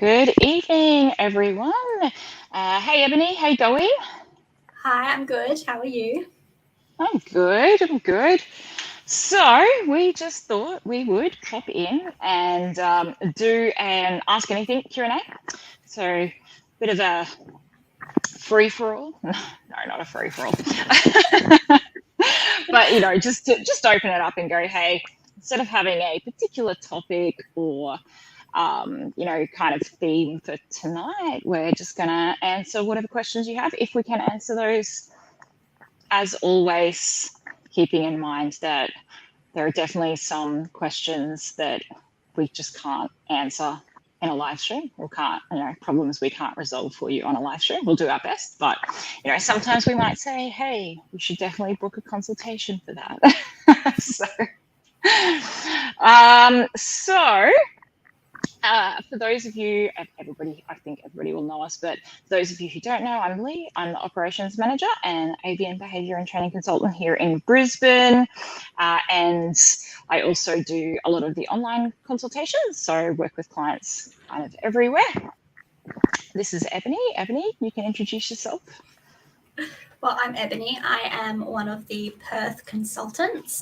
Good evening, everyone. Hey, Ebony, how you going? Hi, I'm good. How are you? I'm good. So we just thought we would pop in and do an Ask Anything Q&A. So a bit of a free-for-all. No, not a free-for-all. But, just open it up and go, hey, instead of having a particular topic or kind of theme for tonight, we're just going to answer whatever questions you have, if we can answer those. As always, keeping in mind that there are definitely some questions that we just can't answer in a live stream, or can't, problems we can't resolve for you on a live stream. We'll do our best, but sometimes we might say, hey, we should definitely book a consultation for that. For those of you, I think everybody will know us, but for those of you who don't know, I'm Lee. I'm the Operations Manager and ABN Behaviour and Training Consultant here in Brisbane. And I also do a lot of the online consultations, so work with clients kind of everywhere. This is Ebony. Ebony, you can introduce yourself. Well, I'm Ebony. I am one of the Perth consultants,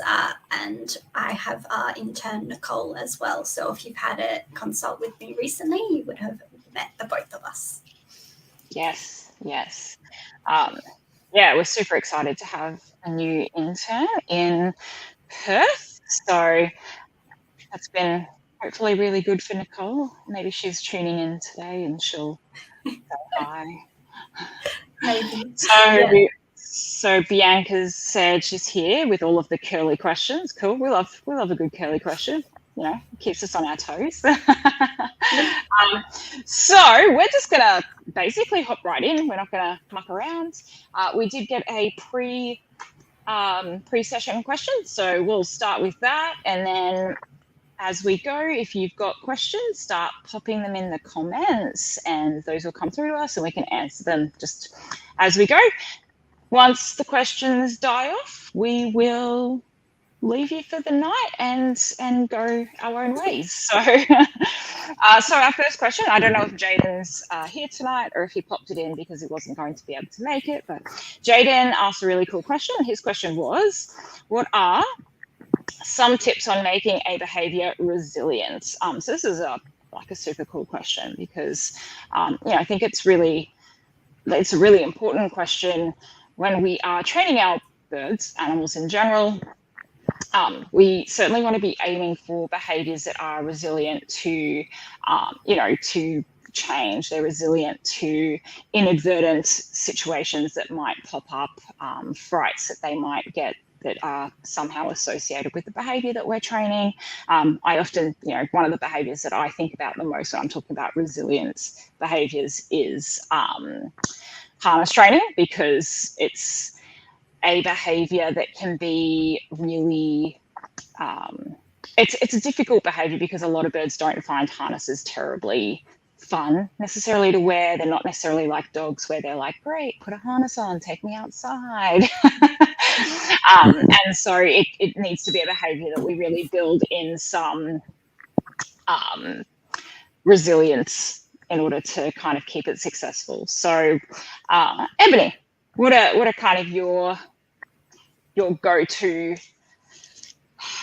and I have our intern Nicole as well. So if you've had a consult with me recently, you would have met the both of us. Yes. We're super excited to have a new intern in Perth. So that's been hopefully really good for Nicole. Maybe she's tuning in today and she'll say hi. Maybe. So Bianca's said she's here with all of the curly questions. Cool. We love a good curly question. Keeps us on our toes. So we're just going to basically hop right in. We're not going to muck around. We did get a pre-session question, so we'll start with that, and then as we go, if you've got questions, start popping them in the comments and those will come through to us and we can answer them just as we go. Once the questions die off, we will leave you for the night and go our own ways. So our first question, I don't know if Jaden's here tonight or if he popped it in because he wasn't going to be able to make it, but Jaden asked a really cool question. His question was, what are some tips on making a behavior resilient? So this is a super cool question because I think it's a really important question when we are training our birds, animals in general. We certainly want to be aiming for behaviors that are resilient to to change. They're resilient to inadvertent situations that might pop up, frights that they might get that are somehow associated with the behavior that we're training. I often, one of the behaviors that I think about the most when I'm talking about resilience behaviors is harness training, because it's a behavior that can be really, it's a difficult behavior because a lot of birds don't find harnesses terribly fun necessarily to wear. They're not necessarily like dogs where they're like, great, put a harness on, take me outside. And so it needs to be a behavior that we really build in some resilience in order to kind of keep it successful. So Ebony, what are kind of your go-to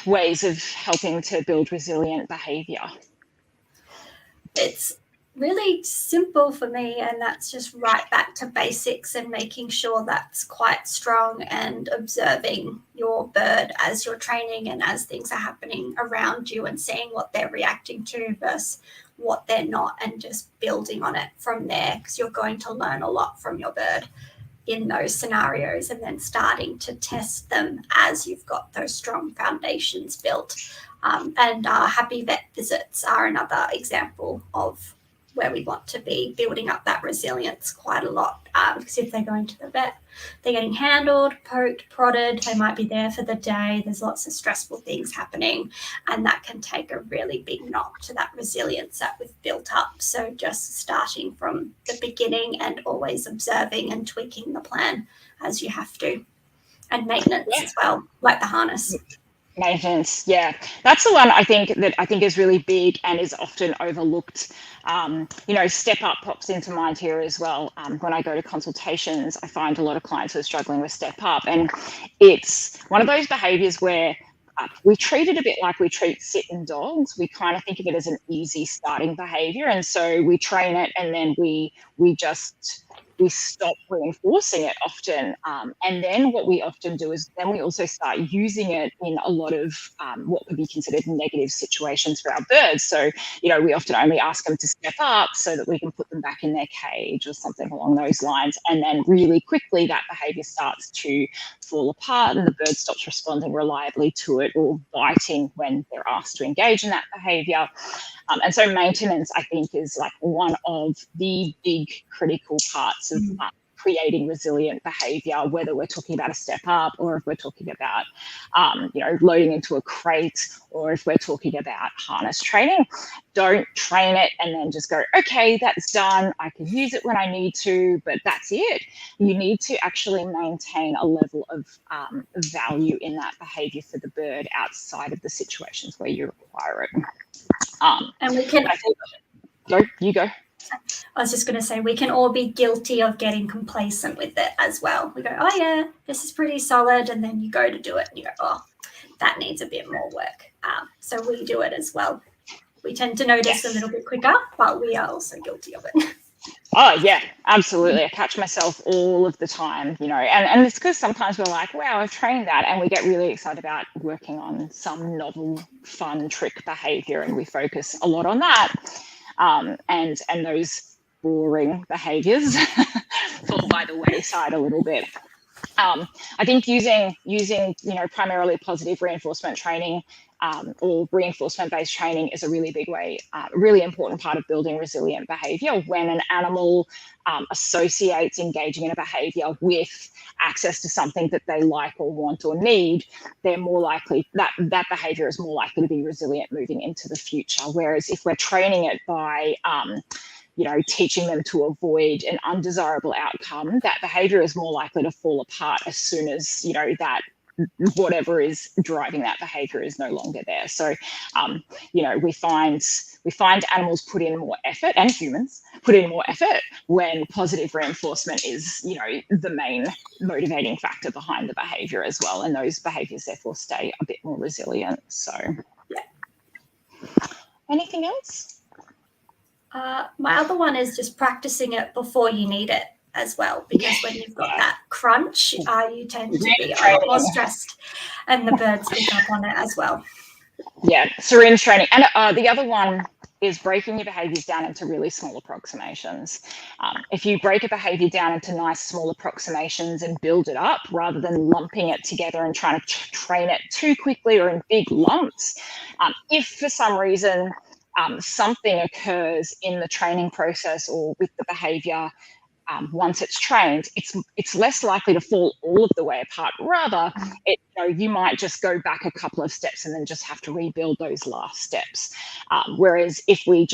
ways of helping to build resilient behavior? It's really simple for me, and that's just right back to basics and making sure that's quite strong and observing your bird as you're training and as things are happening around you and seeing what they're reacting to versus what they're not, and just building on it from there, because you're going to learn a lot from your bird in those scenarios, and then starting to test them as you've got those strong foundations built. And happy vet visits are another example of where we want to be building up that resilience quite a lot, because if they're going to the vet, they're getting handled, poked, prodded, they might be there for the day, there's lots of stressful things happening, and that can take a really big knock to that resilience that we've built up. So just starting from the beginning and always observing and tweaking the plan as you have to, and maintenance as well, like the harness. Maintenance, yeah, that's the one I think is really big and is often overlooked. Step up pops into mind here as well. When I go to consultations, I find a lot of clients who are struggling with step up, and it's one of those behaviours where we treat it a bit like we treat sitting dogs. We kind of think of it as an easy starting behaviour, and so we train it, and then we stop reinforcing it often. And then what we often do is then we also start using it in a lot of what could be considered negative situations for our birds. So, we often only ask them to step up so that we can put them back in their cage or something along those lines. And then really quickly that behavior starts to fall apart and the bird stops responding reliably to it or biting when they're asked to engage in that behavior. And so maintenance, I think, is like one of the big critical parts of creating resilient behavior, whether we're talking about a step up or if we're talking about, loading into a crate or if we're talking about harness training. Don't train it and then just go, okay, that's done. I can use it when I need to, but that's it. You need to actually maintain a level of value in that behavior for the bird outside of the situations where you require it. And we can you go. I was just going to say, we can all be guilty of getting complacent with it as well. We go, oh yeah, this is pretty solid. And then you go to do it and you go, oh, that needs a bit more work. So we do it as well. We tend to notice a little bit quicker, but we are also guilty of it. Oh, yeah, absolutely. I catch myself all of the time, and it's because sometimes we're like, wow, I've trained that. And we get really excited about working on some novel, fun trick behavior. And we focus a lot on that. And those boring behaviors fall by the wayside a little bit. I think using primarily positive reinforcement training or reinforcement-based training is a really big way, really important part of building resilient behavior. When an animal associates engaging in a behavior with access to something that they like or want or need, they're more likely, that behavior is more likely to be resilient moving into the future. Whereas if we're training it by teaching them to avoid an undesirable outcome, that behavior is more likely to fall apart as soon as, that whatever is driving that behavior is no longer there. So, we find animals put in more effort, and humans put in more effort when positive reinforcement is, the main motivating factor behind the behavior as well. And those behaviors therefore stay a bit more resilient. So, anything else? My other one is just practicing it before you need it as well, because when you've got that crunch, you tend to be a lot more stressed, and the birds pick up on it as well. Yeah, syringe training. And the other one is breaking your behaviors down into really small approximations. If you break a behavior down into nice small approximations and build it up rather than lumping it together and trying to train it too quickly or in big lumps, if for some reason something occurs in the training process or with the behavior, once it's trained, it's less likely to fall all of the way apart. Rather, you might just go back a couple of steps and then just have to rebuild those last steps. Whereas if we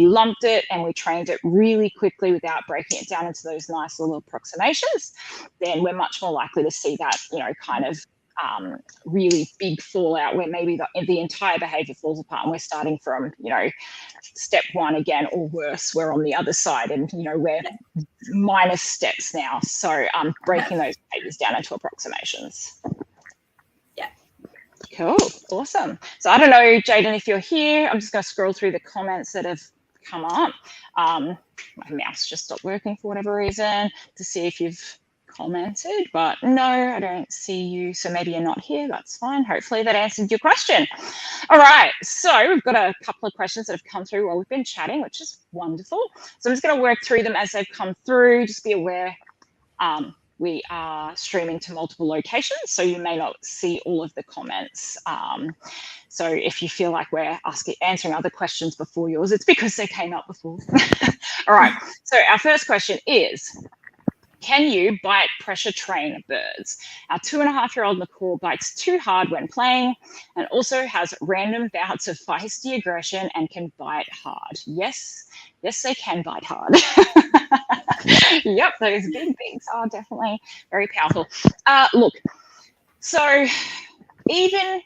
lumped it and we trained it really quickly without breaking it down into those nice little approximations, then we're much more likely to see that, really big fallout where maybe the entire behavior falls apart and we're starting from, step one again, or worse, we're on the other side and, we're minus steps now. So breaking those behaviors down into approximations. Yeah. Cool. Awesome. So I don't know, Jaden, if you're here, I'm just going to scroll through the comments that have come up. My mouse just stopped working for whatever reason to see if you've commented, but no, I don't see you, so maybe you're not here. That's fine. Hopefully that answered your question. All right, so we've got a couple of questions that have come through while we've been chatting, which is wonderful. So I'm just going to work through them as they've come through. Just be aware we are streaming to multiple locations, so you may not see all of the comments. So if you feel like we're answering other questions before yours, it's because they came up before. All right, so our first question is, can you bite pressure train birds? Our 2.5-year-old macaw bites too hard when playing and also has random bouts of feisty aggression and can bite hard. Yes, they can bite hard. Yep, those big beaks are definitely very powerful. Look, so even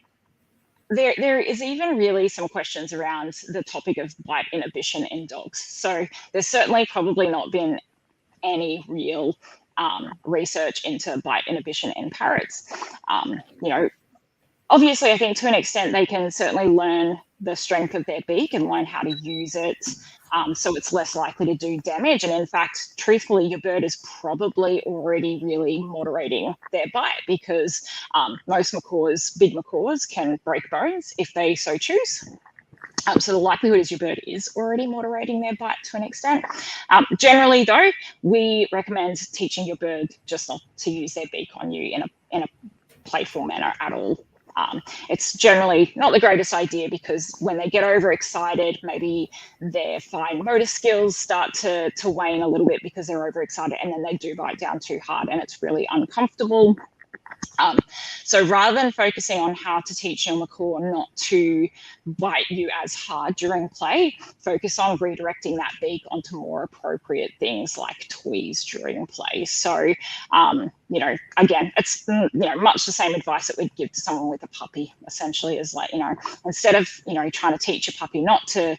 there is even really some questions around the topic of bite inhibition in dogs. So there's certainly probably not been any real research into bite inhibition in parrots. Obviously, I think to an extent they can certainly learn the strength of their beak and learn how to use it, so it's less likely to do damage. And in fact, truthfully, your bird is probably already really moderating their bite, because most macaws, big macaws, can break bones if they so choose. So the likelihood is your bird is already moderating their bite to an extent. Generally, though, we recommend teaching your bird just not to use their beak on you in a playful manner at all. It's generally not the greatest idea, because when they get overexcited, maybe their fine motor skills start to wane a little bit because they're overexcited, and then they do bite down too hard, and it's really uncomfortable. So rather than focusing on how to teach your macaw not to bite you as hard during play, focus on redirecting that beak onto more appropriate things like toys during play. So, again, it's, much the same advice that we'd give to someone with a puppy, essentially, is like, instead of, trying to teach a puppy not to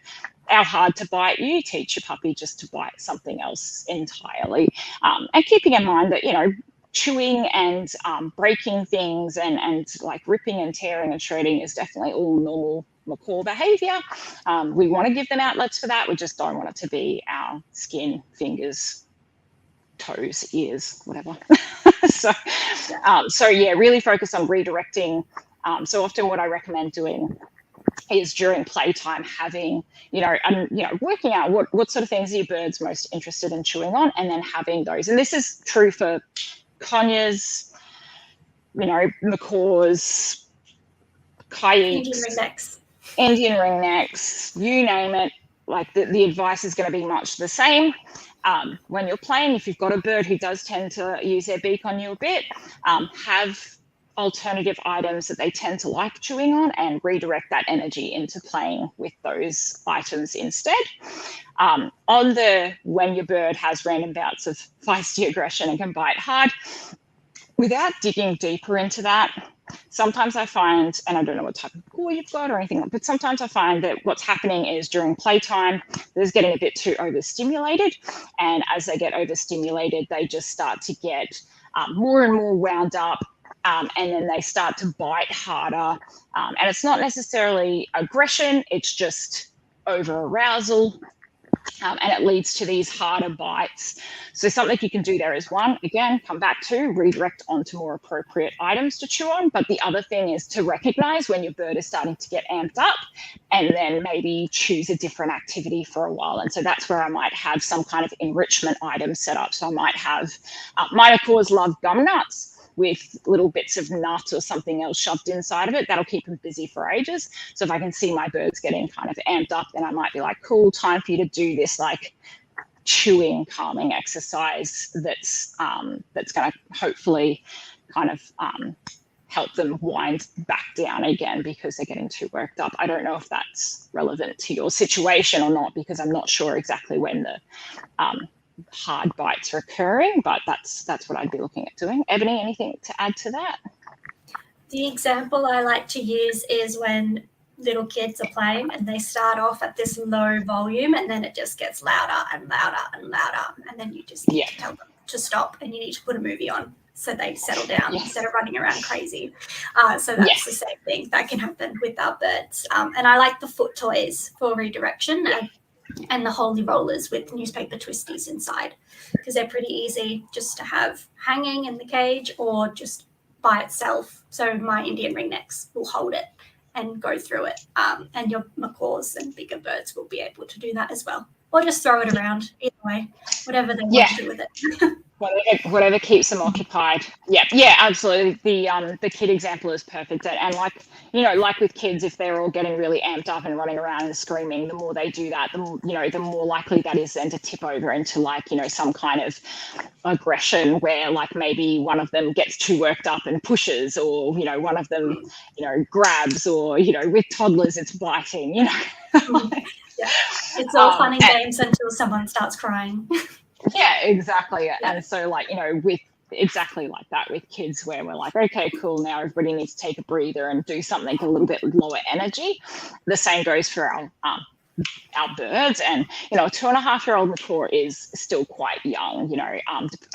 how hard to bite you, teach your puppy just to bite something else entirely. And keeping in mind that, chewing and breaking things and like ripping and tearing and shredding is definitely all normal macaw behavior. We want to give them outlets for that. We just don't want it to be our skin, fingers, toes, ears, whatever. So really focus on redirecting. So often what I recommend doing is during playtime having, working out what sort of things are your birds most interested in chewing on, and then having those. And this is true for conures, macaws, kayaks, Indian ringnecks, you name it. Like the advice is going to be much the same. When you're playing, if you've got a bird who does tend to use their beak on you a bit, have alternative items that they tend to like chewing on, and redirect that energy into playing with those items instead. When your bird has random bouts of feisty aggression and can bite hard, without digging deeper into that, sometimes I find, and I don't know what type of macaw you've got or anything, but sometimes I find that what's happening is during playtime, they're getting a bit too overstimulated. And as they get overstimulated, they just start to get more and more wound up. And then they start to bite harder. And it's not necessarily aggression, it's just over arousal. And it leads to these harder bites. So something you can do there is, one, again, come back to redirect onto more appropriate items to chew on. But the other thing is to recognize when your bird is starting to get amped up, and then maybe choose a different activity for a while. And so that's where I might have some kind of enrichment item set up. So I might have, my macaws love gum nuts with little bits of nut or something else shoved inside of it. That'll keep them busy for ages. So if I can see my birds getting kind of amped up, then I might be like, cool, time for you to do this like chewing, calming exercise that's going to hopefully kind of help them wind back down again, because they're getting too worked up. I don't know if that's relevant to your situation or not, because I'm not sure exactly when the hard bites are occurring, but that's what I'd be looking at doing. Ebony, anything to add to that? The example I like to use is when little kids are playing and they start off at this low volume, and then it just gets louder and louder and louder, and then you just need to tell them to stop, and you need to put a movie on so they settle down instead of running around crazy. So that's the same thing that can happen with our birds. And I like the foot toys for redirection, and the holy rollers with newspaper twisties inside, because they're pretty easy just to have hanging in the cage or just by itself. So my Indian ringnecks will hold it and go through it. And your macaws and bigger birds will be able to do that as well. Or just throw it around, either way, whatever they want to do with it. Whatever keeps them occupied. Yeah, absolutely. The kid example is perfect. And like with kids, if they're all getting really amped up and running around and screaming, the more they do that, the more likely that is then to tip over into some kind of aggression, where like maybe one of them gets too worked up and pushes, or one of them grabs, or with toddlers it's biting. It's all fun and games until someone starts crying. Yeah, exactly. And so with exactly like that with kids, where we're like, okay, cool, now everybody needs to take a breather and do something a little bit lower energy. The same goes for our birds. And, you know, a 2.5-year-old macaw is still quite young, you know,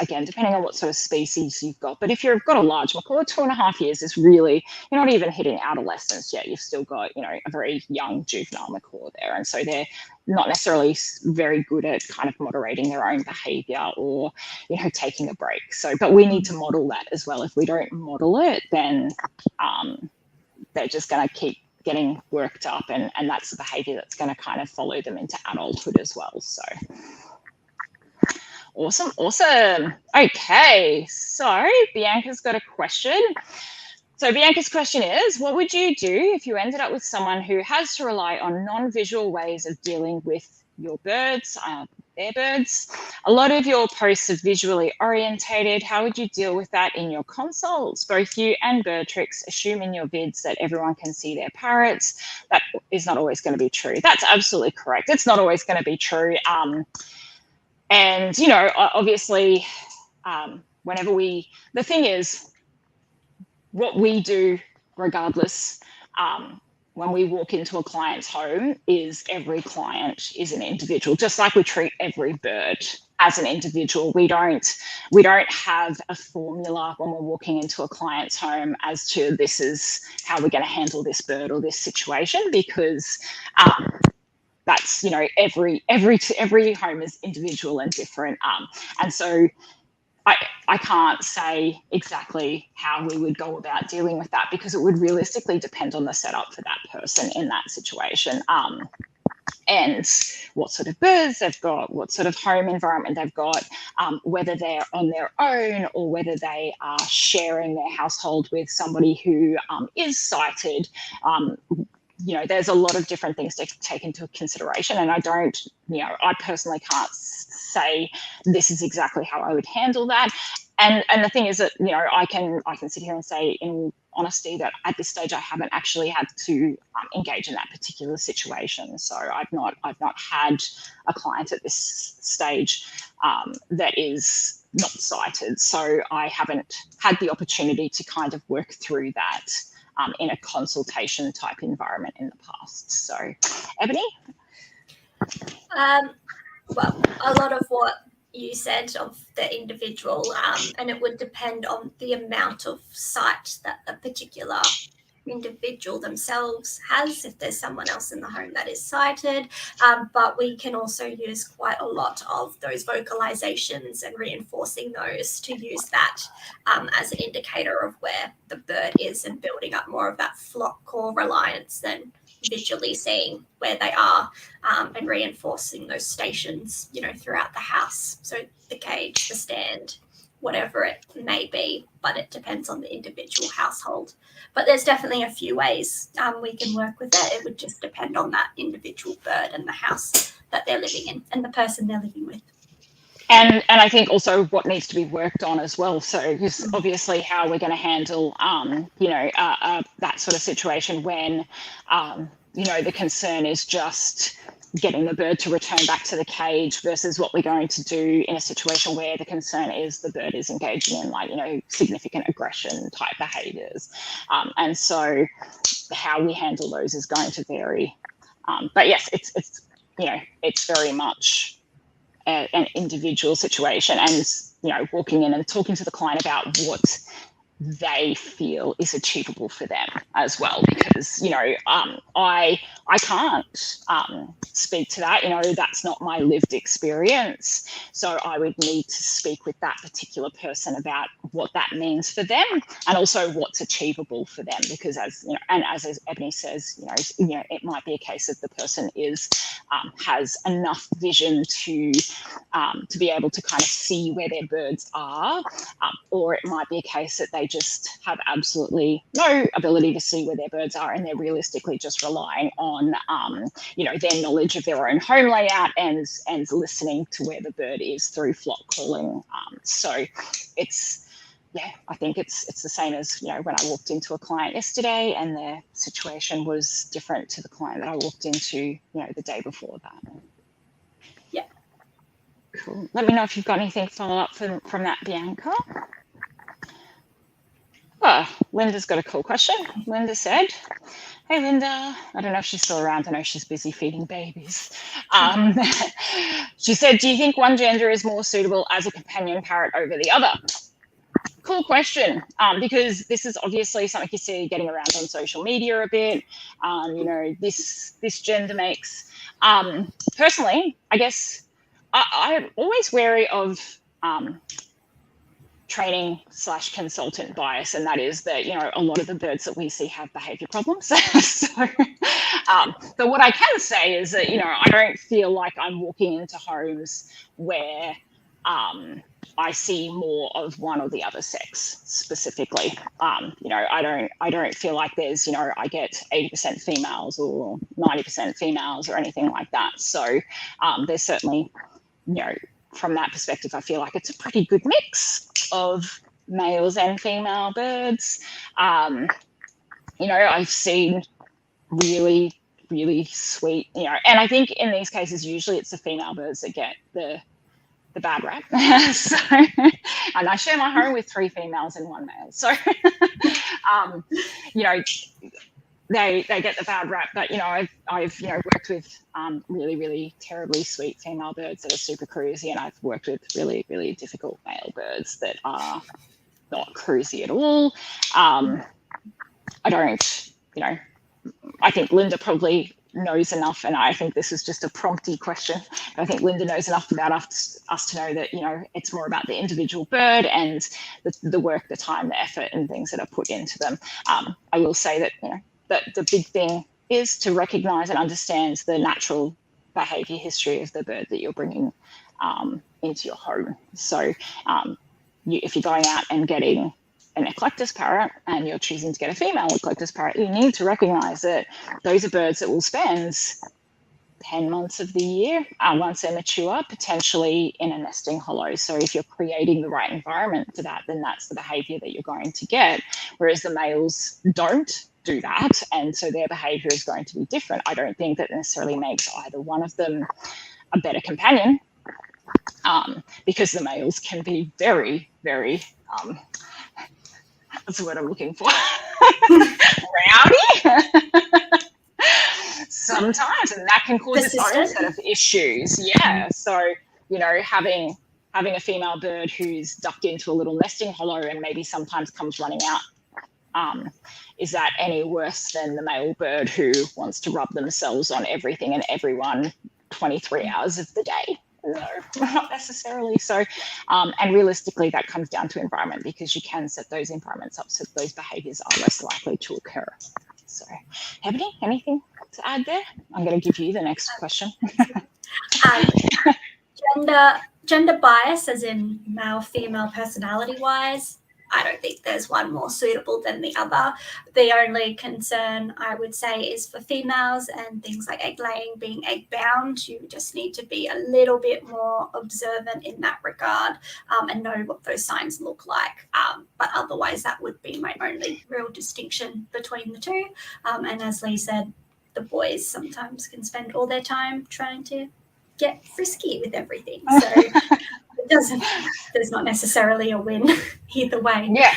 again, depending on what sort of species you've got. But if you've got a large macaw, 2.5 years is really, you're not even hitting adolescence yet. You've still got, you know, a very young juvenile macaw there. And so they're not necessarily very good at kind of moderating their own behavior or, you know, taking a break. So, but we need to model that as well. If we don't model it, then they're just going to keep getting worked up, and that's the behavior that's going to kind of follow them into adulthood as well. So awesome. Okay, so Bianca's got a question. So Bianca's question is, what would you do if you ended up with someone who has to rely on non-visual ways of dealing with your birds, their birds? A lot of your posts are visually orientated. How would you deal with that in your consults? Both you and Birdtrix assume in your vids that everyone can see their parrots. That is not always going to be true. That's absolutely correct. It's not always going to be true. And, you know, obviously, the thing is, what we do regardless, when we walk into a client's home, is every client is an individual, just like we treat every bird as an individual. We don't have a formula when we're walking into a client's home as to this is how we're going to handle this bird or this situation, because that's, you know, every home is individual and different. And so I can't say exactly how we would go about dealing with that, because it would realistically depend on the setup for that person in that situation, and what sort of birds they've got, what sort of home environment they've got, whether they're on their own or whether they are sharing their household with somebody who is sighted. You know, there's a lot of different things to take into consideration, and I personally can't say this is exactly how I would handle that. And the thing is that, you know, I can sit here and say in honesty that at this stage I haven't actually had to engage in that particular situation. So I've not had a client at this stage that is not sighted. So I haven't had the opportunity to kind of work through that in a consultation type environment in the past. So, Ebony? Well, a lot of what you said of the individual, and it would depend on the amount of sight that a particular individual themselves has, if there's someone else in the home that is sighted. But we can also use quite a lot of those vocalizations and reinforcing those to use that as an indicator of where the bird is, and building up more of that flock core reliance than visually seeing where they are, and reinforcing those stations, you know, throughout the house. So the cage, the stand, whatever it may be, but it depends on the individual household. But there's definitely a few ways we can work with it. It would just depend on that individual bird and the house that they're living in and the person they're living with. And I think also what needs to be worked on as well. So obviously how we're going to handle, that sort of situation when, the concern is just getting the bird to return back to the cage, versus what we're going to do in a situation where the concern is the bird is engaging in significant aggression type behaviors. And so how we handle those is going to vary. But yes, it's very much an individual situation, and walking in and talking to the client about what they feel is achievable for them as well, because I can't speak to that. That's not my lived experience, so I would need to speak with that particular person about what that means for them, and also what's achievable for them, because as Ebony says, it might be a case that the person has enough vision to be able to kind of see where their birds are, or it might be a case that they just have absolutely no ability to see where their birds are, and they're realistically just relying on their knowledge of their own home layout and listening to where the bird is through flock calling. So I think it's the same as when I walked into a client yesterday, and their situation was different to the client that I walked into the day before that. Yeah. Cool. Let me know if you've got anything follow up from that, Bianca. Linda's got a cool question. Linda said, hey, Linda, I don't know if she's still around. I know she's busy feeding babies. She said, do you think one gender is more suitable as a companion parrot over the other? Cool question, because this is obviously something you see getting around on social media a bit. This gender makes, personally, I guess I'm always wary of training / consultant bias, and that is that, a lot of the birds that we see have behavior problems. But what I can say is that, I don't feel like I'm walking into homes where I see more of one or the other sex specifically. I don't feel like there's, I get 80% females or 90% females or anything like that. So there's certainly, from that perspective, I feel like it's a pretty good mix of males and female birds. I've seen really, really sweet, and I think in these cases, usually it's the female birds that get the bad rap. So, and I share my home with 3 females and 1 male. So, they get the bad rap. But, I've worked with really, really terribly sweet female birds that are super cruisy, and I've worked with really, really difficult male birds that are not cruisy at all. I don't, I think Linda probably knows enough, and I think this is just a prompty question. I think Linda knows enough about us to know that, it's more about the individual bird and the work, the time, the effort, and things that are put into them. I will say that, that the big thing is to recognize and understand the natural behavior history of the bird that you're bringing into your home. So if you're going out and getting an eclectus parrot and you're choosing to get a female eclectus parrot, you need to recognize that those are birds that will spend 10 months of the year, once they're mature, potentially in a nesting hollow. So if you're creating the right environment for that, then that's the behavior that you're going to get. Whereas the males don't do that, and so their behavior is going to be different. I don't think that necessarily makes either one of them a better companion, because the males can be very, very that's the word I'm looking for. Rowdy sometimes, and that can cause its own set of issues. Yeah. So, having a female bird who's ducked into a little nesting hollow and maybe sometimes comes running out, is that any worse than the male bird who wants to rub themselves on everything and everyone 23 hours of the day? No, not necessarily. So, and realistically, that comes down to environment, because you can set those environments up so those behaviours are less likely to occur. So, Ebony, anything to add there? I'm going to give you the next question. Gender bias, as in male, female, personality-wise, I don't think there's one more suitable than the other. The only concern I would say is for females and things like egg laying, being egg bound. You just need to be a little bit more observant in that regard, and know what those signs look like. But otherwise, that would be my only real distinction between the two. And as Lee said, the boys sometimes can spend all their time trying to get frisky with everything. So there's not necessarily a win either way. Yeah,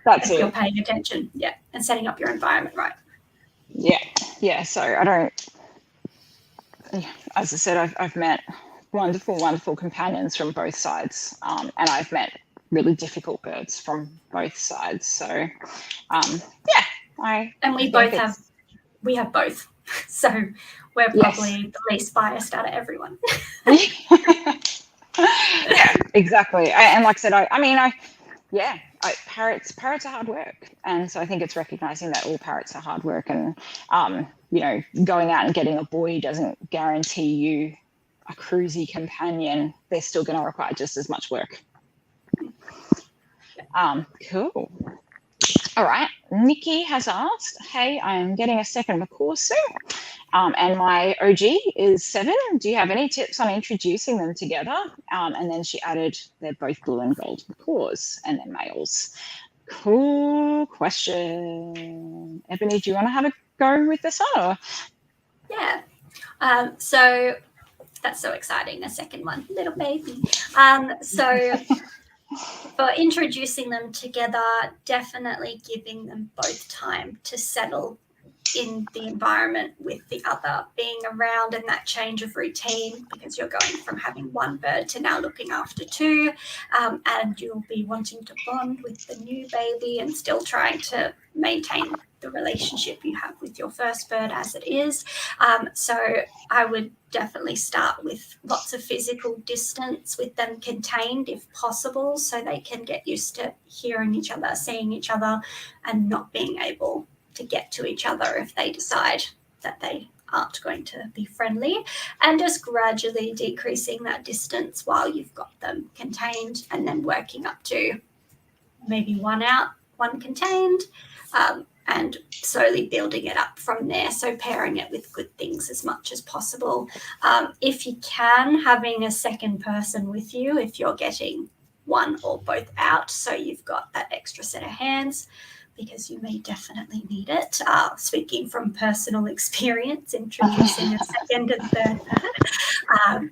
that's if you're paying attention, and setting up your environment right. Yeah. So as I said, I've met wonderful companions from both sides, and I've met really difficult birds from both sides. So we have both. So we're probably the least biased out of everyone. Yeah, exactly. And like I said, parrots are hard work, and so I think it's recognizing that all parrots are hard work, and going out and getting a boy doesn't guarantee you a cruisy companion. They're still going to require just as much work. Cool. All right, Nikki has asked, hey, I'm getting a second macaw soon, and my OG is 7. Do you have any tips on introducing them together? And then she added, they're both blue and gold macaws, and they're males. Cool question. Ebony, do you want to have a go with this one? Or? Yeah. So that's so exciting, a second one, little baby. So for introducing them together, definitely giving them both time to settle in the environment with the other, being around, and that change of routine, because you're going from having one bird to now looking after two, and you'll be wanting to bond with the new baby and still trying to maintain the relationship you have with your first bird as it is. So I would definitely start with lots of physical distance with them contained if possible, so they can get used to hearing each other, seeing each other, and not being able to get to each other if they decide that they aren't going to be friendly, and just gradually decreasing that distance while you've got them contained, and then working up to maybe one out, one contained, and slowly building it up from there. So pairing it with good things as much as possible. If you can, having a second person with you if you're getting one or both out, so you've got that extra set of hands, because you may definitely need it. Speaking from personal experience, introducing a second and third bird.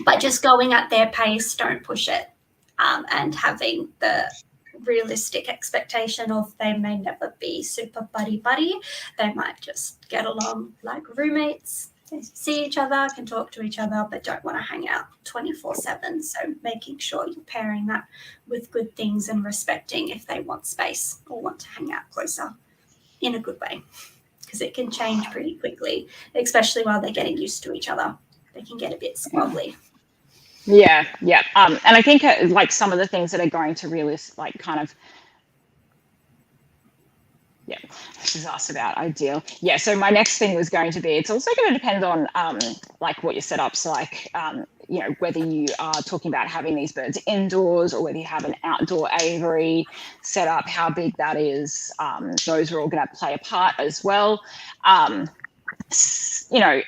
But just going at their pace, don't push it, and having the realistic expectation of they may never be super buddy-buddy. They might just get along like roommates. They see each other, can talk to each other, but don't want to hang out 24/7. So making sure you're pairing that with good things and respecting if they want space or want to hang out closer in a good way, because it can change pretty quickly, especially while they're getting used to each other. They can get a bit squabbly. Yeah. And I think like some of the things that are going to really like kind of, she's asked about ideal. Yeah, so my next thing was going to be, it's also going to depend on like what your setup's like, you know, whether you are talking about having these birds indoors or whether you have an outdoor aviary setup, how big that is. Those are all going to play a part as well. You know,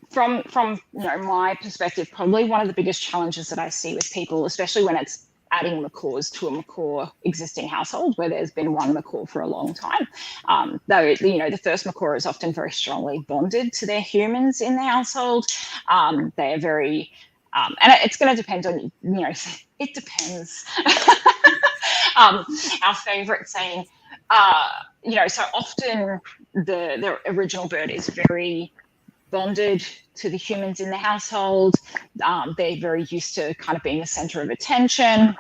from you know, my perspective, probably one of the biggest challenges that I see with people, especially when it's adding macaws to a macaw existing household where there's been one macaw for a long time. Though, you know, the first macaw is often very strongly bonded to their humans in the household. They are very, and it's going to depend on, you know, it depends. Our favorite saying, you know, so often the original bird is very bonded to the humans in the household. They're very used to kind of being the center of attention.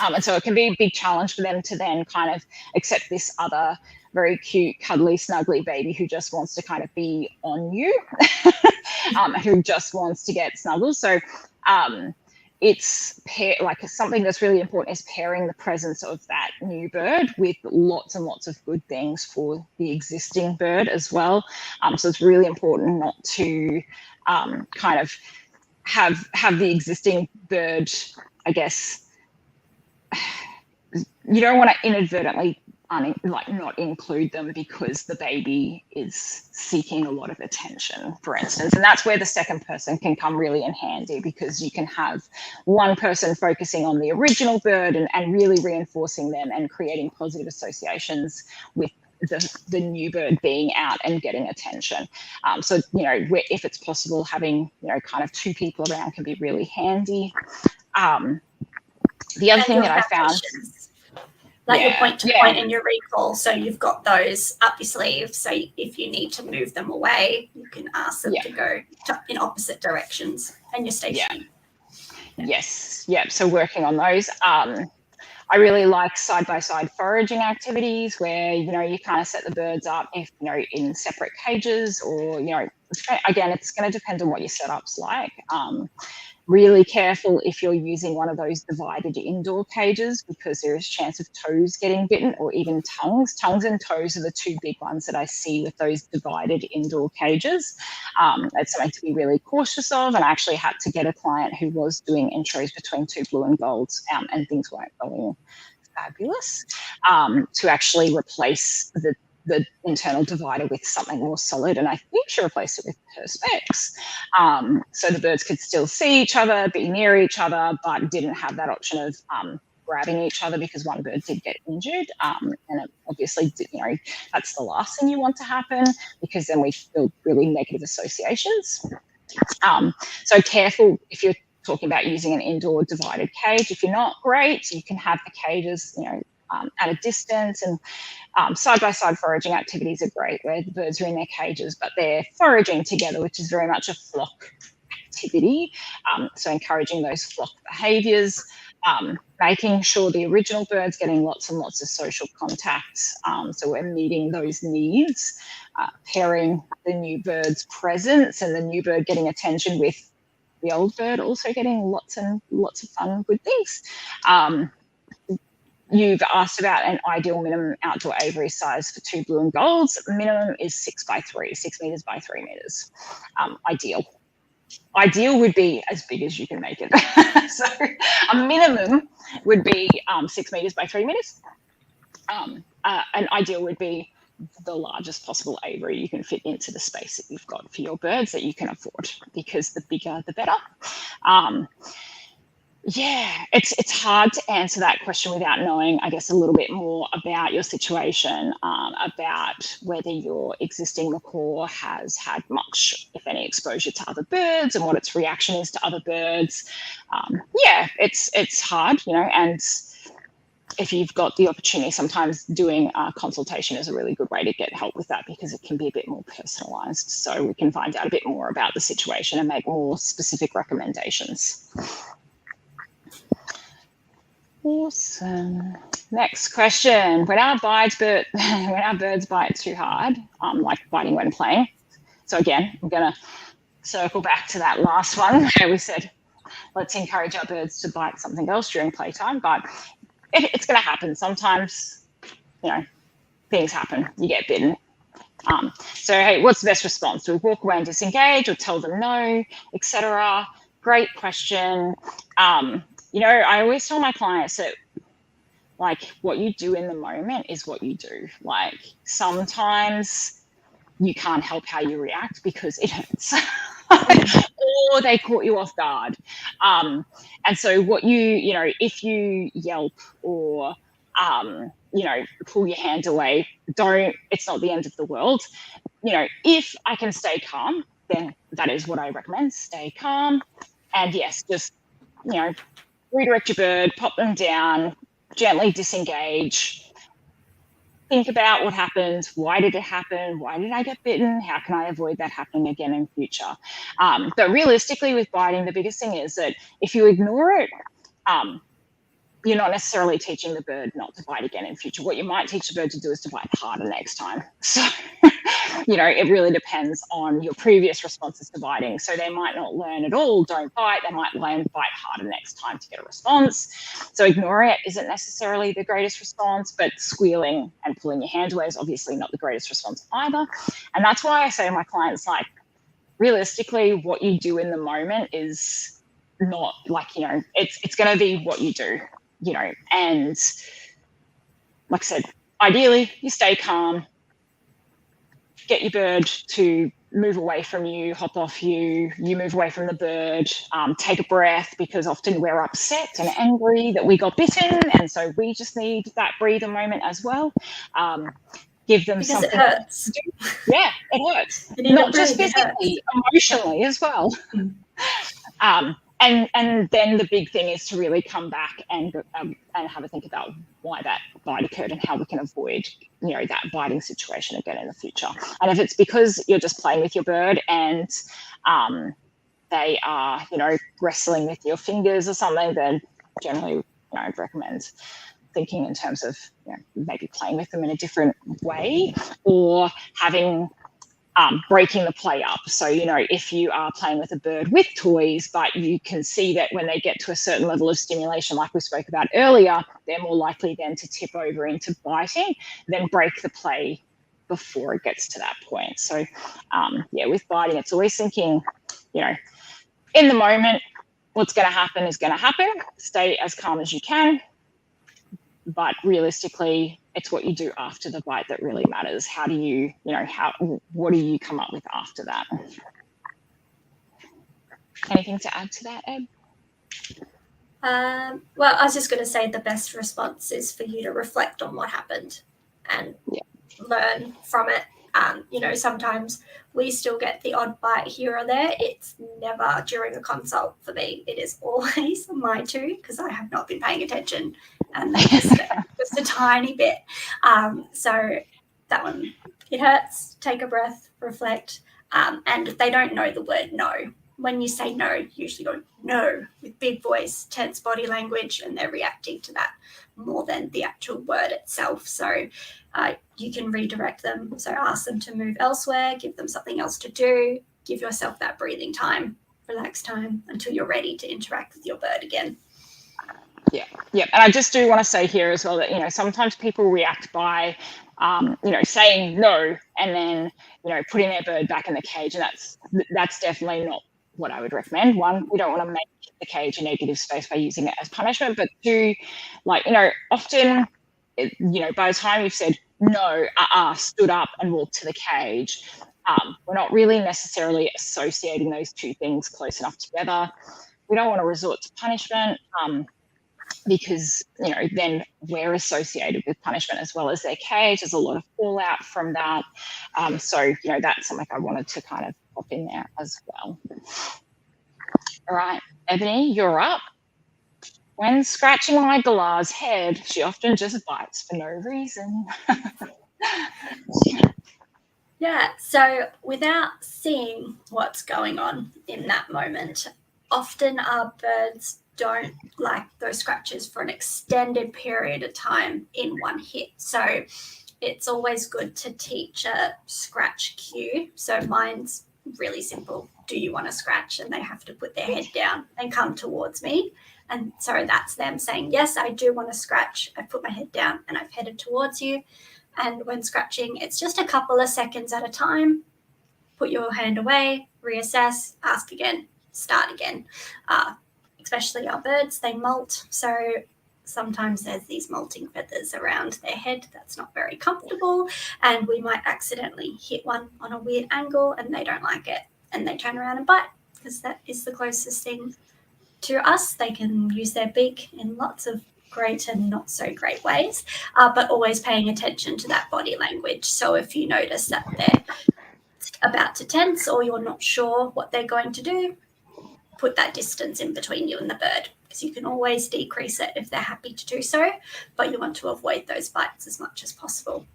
And so it can be a big challenge for them to then kind of accept this other very cute, cuddly, snuggly baby who just wants to kind of be on you, who just wants to get snuggled. So it's like something that's really important is pairing the presence of that new bird with lots and lots of good things for the existing bird as well. So it's really important not to kind of have the existing bird, I guess, you don't want to inadvertently not include them because the baby is seeking a lot of attention, for instance. And that's where the second person can come really in handy, because you can have one person focusing on the original bird and really reinforcing them and creating positive associations with the new bird being out and getting attention. So, you know, if it's possible, having, you know, kind of two people around can be really handy. The other thing that I found, like your point to point and your recall, so you've got those up your sleeve, so if you need to move them away, you can ask them to go in opposite directions, and your station. Yes, so working on those. I really like side-by-side foraging activities where, you know, you kind of set the birds up, if, you know, in separate cages, or, you know, again, it's going to depend on what your setup's like. Really careful if you're using one of those divided indoor cages, because there is a chance of toes getting bitten, or even tongues. Tongues and toes are the two big ones that I see with those divided indoor cages. It's something to be really cautious of. And I actually had to get a client who was doing intros between two blue and golds, and things weren't going fabulous, to actually replace the internal divider with something more solid, and I think she replaced it with perspex, so the birds could still see each other, be near each other, but didn't have that option of grabbing each other, because one bird did get injured, and it obviously, you know, that's the last thing you want to happen, because then we build really negative associations. So careful if you're talking about using an indoor divided cage. If you're not, great, you can have the cages, at a distance, and side-by-side foraging activities are great where the birds are in their cages, but they're foraging together, which is very much a flock activity. So encouraging those flock behaviours, making sure the original bird's getting lots and lots of social contacts. So we're meeting those needs, pairing the new bird's presence and the new bird getting attention with the old bird also getting lots and lots of fun, good things. You've asked about an ideal minimum outdoor aviary size for 2 blue and golds. Minimum is 6 by 3, 6 metres by 3 metres. Ideal would be as big as you can make it. So a minimum would be 6 metres by 3 metres. An ideal would be the largest possible aviary you can fit into the space that you've got for your birds that you can afford, because the bigger the better. Yeah, it's hard to answer that question without knowing, I guess, a little bit more about your situation, about whether your existing macaw has had much, if any, exposure to other birds and what its reaction is to other birds. Yeah, it's hard, and if you've got the opportunity, sometimes doing a consultation is a really good way to get help with that, because it can be a bit more personalised. So we can find out a bit more about the situation and make more specific recommendations. Awesome. Next question. When our birds bite too hard, like biting when playing. So again, I'm going to circle back to that last one where we said, let's encourage our birds to bite something else during playtime, but it's going to happen. Sometimes, things happen. You get bitten. So, hey, what's the best response? Do we walk away and disengage or tell them no, etc.? Great question. I always tell my clients that, like, what you do in the moment is what you do. Like, sometimes you can't help how you react because it hurts or they caught you off guard. And so what if you yelp or, pull your hand away, it's not the end of the world. If I can stay calm, then that is what I recommend. Stay calm. And yes, just, redirect your bird, pop them down, gently disengage. Think about what happened. Why did it happen? Why did I get bitten? How can I avoid that happening again in future? But realistically with biting, the biggest thing is that if you ignore it, you're not necessarily teaching the bird not to bite again in future. What you might teach the bird to do is to bite harder next time. So, it really depends on your previous responses to biting. So they might not learn at all, don't bite. They might learn bite harder next time to get a response. So ignoring it isn't necessarily the greatest response, but squealing and pulling your hand away is obviously not the greatest response either. And that's why I say to my clients, like, realistically, what you do in the moment is not it's going to be what you do. And like I said, ideally you stay calm, get your bird to move away from you, hop off you, you move away from the bird, take a breath, because often we're upset and angry that we got bitten. And so we just need that breather moment as well. Give them because something. It hurts. Yeah, it hurts. Not just physically, emotionally as well. And then the big thing is to really come back and have a think about why that bite occurred and how we can avoid, that biting situation again in the future. And if it's because you're just playing with your bird and they are, wrestling with your fingers or something, then generally, I'd recommend thinking in terms of, maybe playing with them in a different way or having breaking the play up. So, if you are playing with a bird with toys, but you can see that when they get to a certain level of stimulation, like we spoke about earlier, they're more likely then to tip over into biting, then break the play before it gets to that point. So, with biting, it's always thinking, in the moment, what's going to happen is going to happen. Stay as calm as you can. But realistically, it's what you do after the bite that really matters. How do you, what do you come up with after that? Anything to add to that, Eb? Well, I was just going to say the best response is for you to reflect on what happened and learn from it Sometimes we still get the odd bite here or there. It's never during a consult for me. It is always my two, because I have not been paying attention, and they just a tiny bit. So that one, it hurts. Take a breath, reflect, and they don't know the word no. When you say no, you usually go no with big voice, tense body language, and they're reacting to that more than the actual word itself. So you can redirect them. So ask them to move elsewhere, give them something else to do, give yourself that breathing time, relax time until you're ready to interact with your bird again. Yeah. And I just do want to say here as well that, sometimes people react by, saying no and then, putting their bird back in the cage. And that's definitely not what I would recommend. One, we don't want to make the cage a negative space by using it as punishment. But two, often, by the time you've said no, stood up and walked to the cage, we're not really necessarily associating those two things close enough together. We don't want to resort to punishment because, then we're associated with punishment as well as their cage. There's a lot of fallout from that. So, that's something I wanted to kind of pop in there as well. All right, Ebony, you're up. When scratching my galar's head, she often just bites for no reason. Yeah, so without seeing what's going on in that moment, often our birds don't like those scratches for an extended period of time in one hit. So it's always good to teach a scratch cue. So mine's really simple. Do you want to scratch? And they have to put their head down and come towards me. And so that's them saying, yes, I do want to scratch. I put my head down and I've headed towards you. And when scratching, it's just a couple of seconds at a time. Put your hand away, reassess, ask again, start again. Especially our birds, they molt. So sometimes there's these molting feathers around their head. That's not very comfortable. And we might accidentally hit one on a weird angle and they don't like it. And they turn around and bite because that is the closest thing to us. They can use their beak in lots of great and not so great ways, but always paying attention to that body language. So if you notice that they're about to tense or you're not sure what they're going to do, put that distance in between you and the bird, because you can always decrease it if they're happy to do so, but you want to avoid those bites as much as possible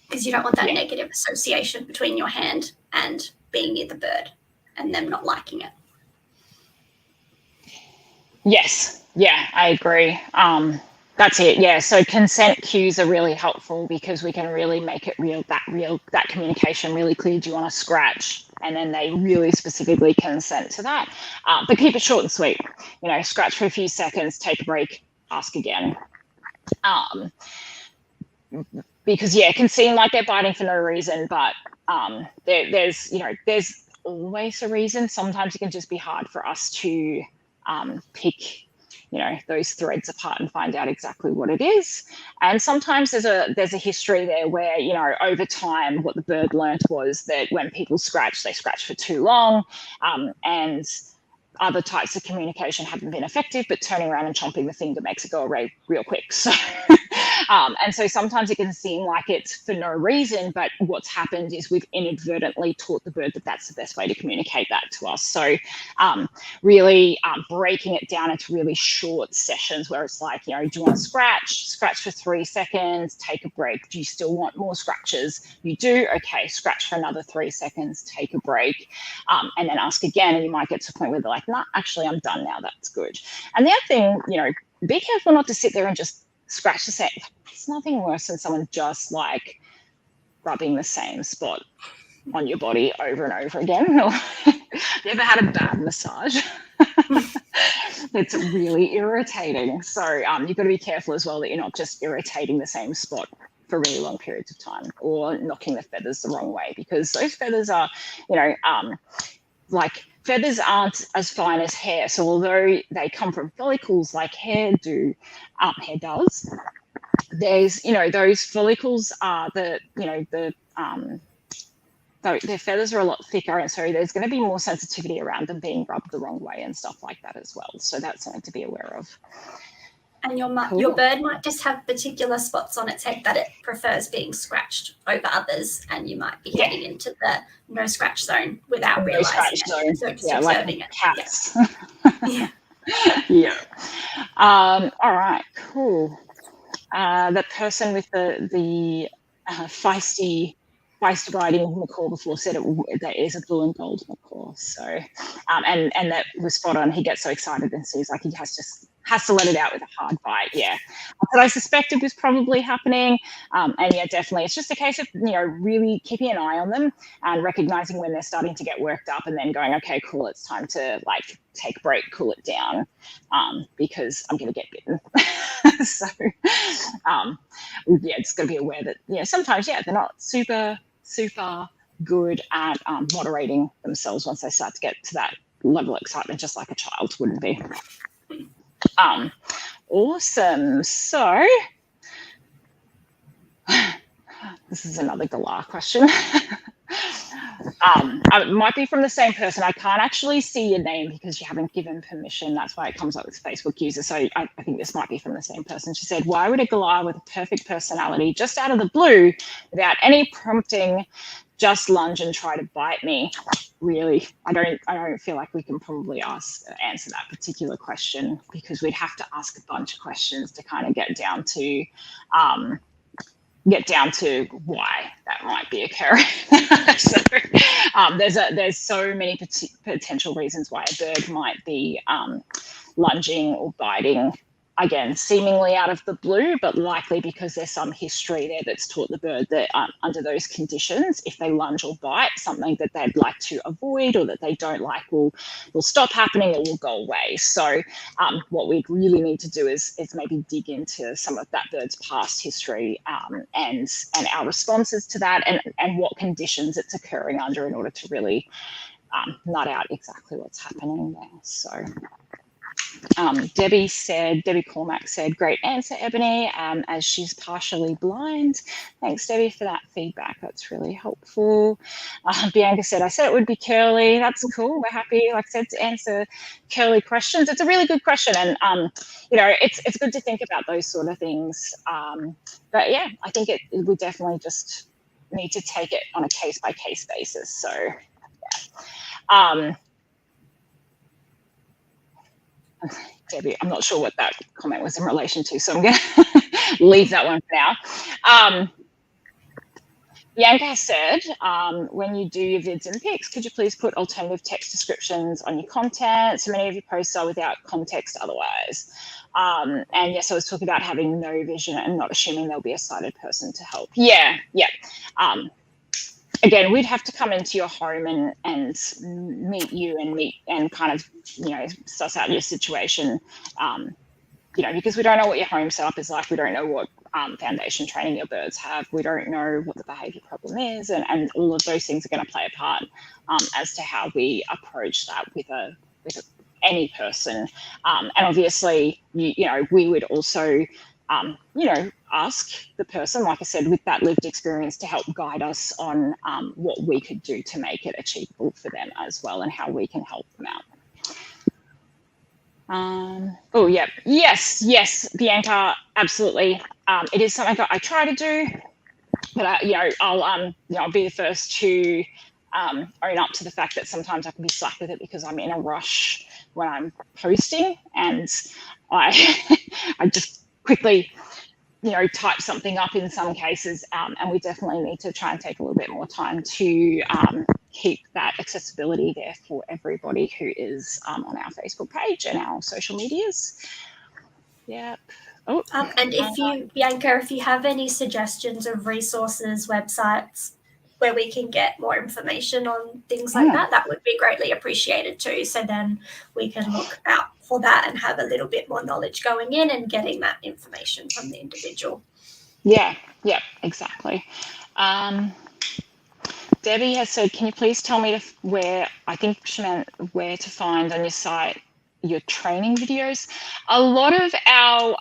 because you don't want that negative association between your hand and being near the bird and them not liking it. Yes. Yeah, I agree. That's it. Yeah. So consent cues are really helpful because we can really make it that communication really clear. Do you want to scratch? And then they really specifically consent to that. But keep it short and sweet. Scratch for a few seconds, take a break, ask again. Because it can seem like they're biting for no reason, but there's always a reason. Sometimes it can just be hard for us to pick those threads apart and find out exactly what it is. And sometimes there's a history there where, over time, what the bird learnt was that when people scratch, they scratch for too long, and other types of communication haven't been effective, but turning around and chomping the finger makes it go away real quick. So, and so sometimes it can seem like it's for no reason, but what's happened is we've inadvertently taught the bird that that's the best way to communicate that to us. So really breaking it down into really short sessions where it's like, do you want to scratch for 3 seconds, take a break. Do you still want more scratches? You do? Okay, scratch for another 3 seconds, take a break, and then ask again. And you might get to a point where they're like, no, actually, I'm done now. That's good. And the other thing, be careful not to sit there and just scratch the same. It's nothing worse than someone just like rubbing the same spot on your body over and over again. Have you ever had a bad massage? It's really irritating. So you've got to be careful as well that you're not just irritating the same spot for really long periods of time or knocking the feathers the wrong way, because those feathers are, feathers aren't as fine as hair. So although they come from follicles like hair does, there's, those follicles are their feathers are a lot thicker. And so there's going to be more sensitivity around them being rubbed the wrong way and stuff like that as well. So that's something to be aware of. And your Cool. bird might just have particular spots on its head that it prefers being scratched over others, and you might be heading into the no scratch zone without realizing it. So just observing it. Cats. Yeah. Yeah. All right. Cool. The person with the feisty riding macaw before said that is a blue and gold macaw. So, and that was spot on. He gets so excited and sees like he has to let it out with a hard bite. Yeah, but I suspected was probably happening. And yeah, definitely, it's just a case of really keeping an eye on them and recognizing when they're starting to get worked up, and then going, okay, cool, it's time to like take a break, cool it down, because I'm going to get bitten. So, yeah, it's got to be aware that sometimes they're not super good at moderating themselves once they start to get to that level of excitement, just like a child wouldn't be. Awesome. So this is another galah question. It might be from the same person. I can't actually see your name because you haven't given permission. That's why it comes up with Facebook user. So I think this might be from the same person. She said, why would a galah with a perfect personality just out of the blue, without any prompting, just lunge and try to bite me? Really, I don't feel like we can probably answer that particular question, because we'd have to ask a bunch of questions to kind of get down to why that might be occurring. So there's so many potential reasons why a bird might be lunging or biting, again, seemingly out of the blue, but likely because there's some history there that's taught the bird that under those conditions, if they lunge or bite, something that they'd like to avoid or that they don't like will stop happening or will go away. So what we really need to do is maybe dig into some of that bird's past history and our responses to that, and what conditions it's occurring under, in order to really nut out exactly what's happening there. So Debbie Cormack said, great answer, Ebony, as she's partially blind. Thanks, Debbie, for that feedback. That's really helpful. Bianca said, I said it would be curly. That's cool. We're happy, like I said, to answer curly questions. It's a really good question. And, it's good to think about those sort of things. But yeah, I think we definitely just need to take it on a case-by-case basis. So, yeah. Debbie, I'm not sure what that comment was in relation to, so I'm going to leave that one for now. Bianca said, when you do your vids and pics, could you please put alternative text descriptions on your content? So many of your posts are without context otherwise. And yes, I was talking about having no vision and not assuming there'll be a sighted person to help. Yeah. Again, we'd have to come into your home and meet you and kind of, suss out your situation, because we don't know what your home setup is like. We don't know what foundation training your birds have. We don't know what the behaviour problem is. And all of those things are going to play a part as to how we approach that with any person. And obviously, we would also, ask the person, like I said, with that lived experience, to help guide us on what we could do to make it achievable for them as well, and how we can help them out. Yes, Bianca, absolutely. It is something that I try to do, but I'll be the first to own up to the fact that sometimes I can be slack with it because I'm in a rush when I'm posting, and I just quickly type something up in some cases, and we definitely need to try and take a little bit more time to keep that accessibility there for everybody who is on our Facebook page and our social medias. Yep. Oh. And Bianca, if you have any suggestions of resources, websites where we can get more information on things like that would be greatly appreciated too. So then we can look out for that and have a little bit more knowledge going in and getting that information from the individual. Yeah, exactly. Debbie has said, can you please tell me where, I think she meant where to find on your site, your training videos. A lot of our,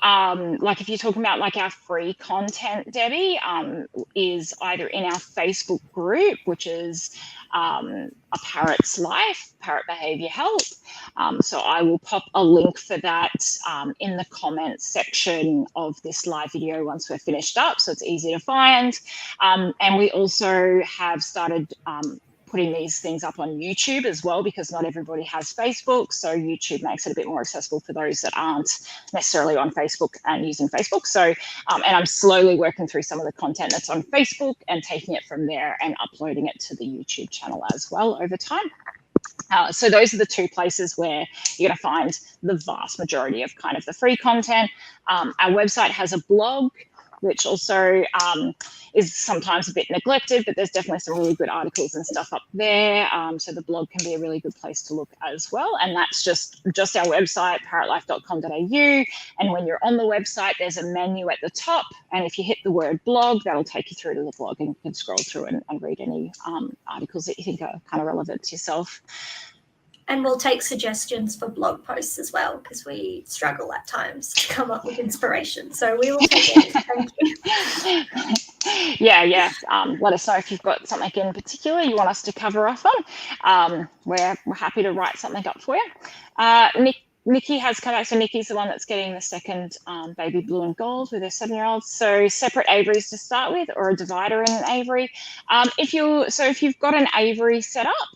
like if you're talking about like our free content, Debbie, is either in our Facebook group, which is A Parrot's Life, Parrot Behaviour Help. So I will pop a link for that in the comments section of this live video once we're finished up, so it's easy to find. And we also have started putting these things up on YouTube as well, because not everybody has Facebook. So YouTube makes it a bit more accessible for those that aren't necessarily on Facebook and using Facebook. So, and I'm slowly working through some of the content that's on Facebook and taking it from there and uploading it to the YouTube channel as well over time. So those are the two places where you're going to find the vast majority of kind of the free content. Our website has a blog, which also is sometimes a bit neglected, but there's definitely some really good articles and stuff up there. So the blog can be a really good place to look as well. And that's just our website, parrotlife.com.au. And when you're on the website, there's a menu at the top. And if you hit the word blog, that'll take you through to the blog, and you can scroll through and read any articles that you think are kind of relevant to yourself. And we'll take suggestions for blog posts as well, because we struggle at times to come up with inspiration. So we will take it. Thank you. Yeah. Let us know if you've got something in particular you want us to cover off on. We're happy to write something up for you. Nikki has come back. So Nikki's the one that's getting the second baby blue and gold with her 7-year-old. So separate aviaries to start with, or a divider in an aviary. If you've got an aviary set up,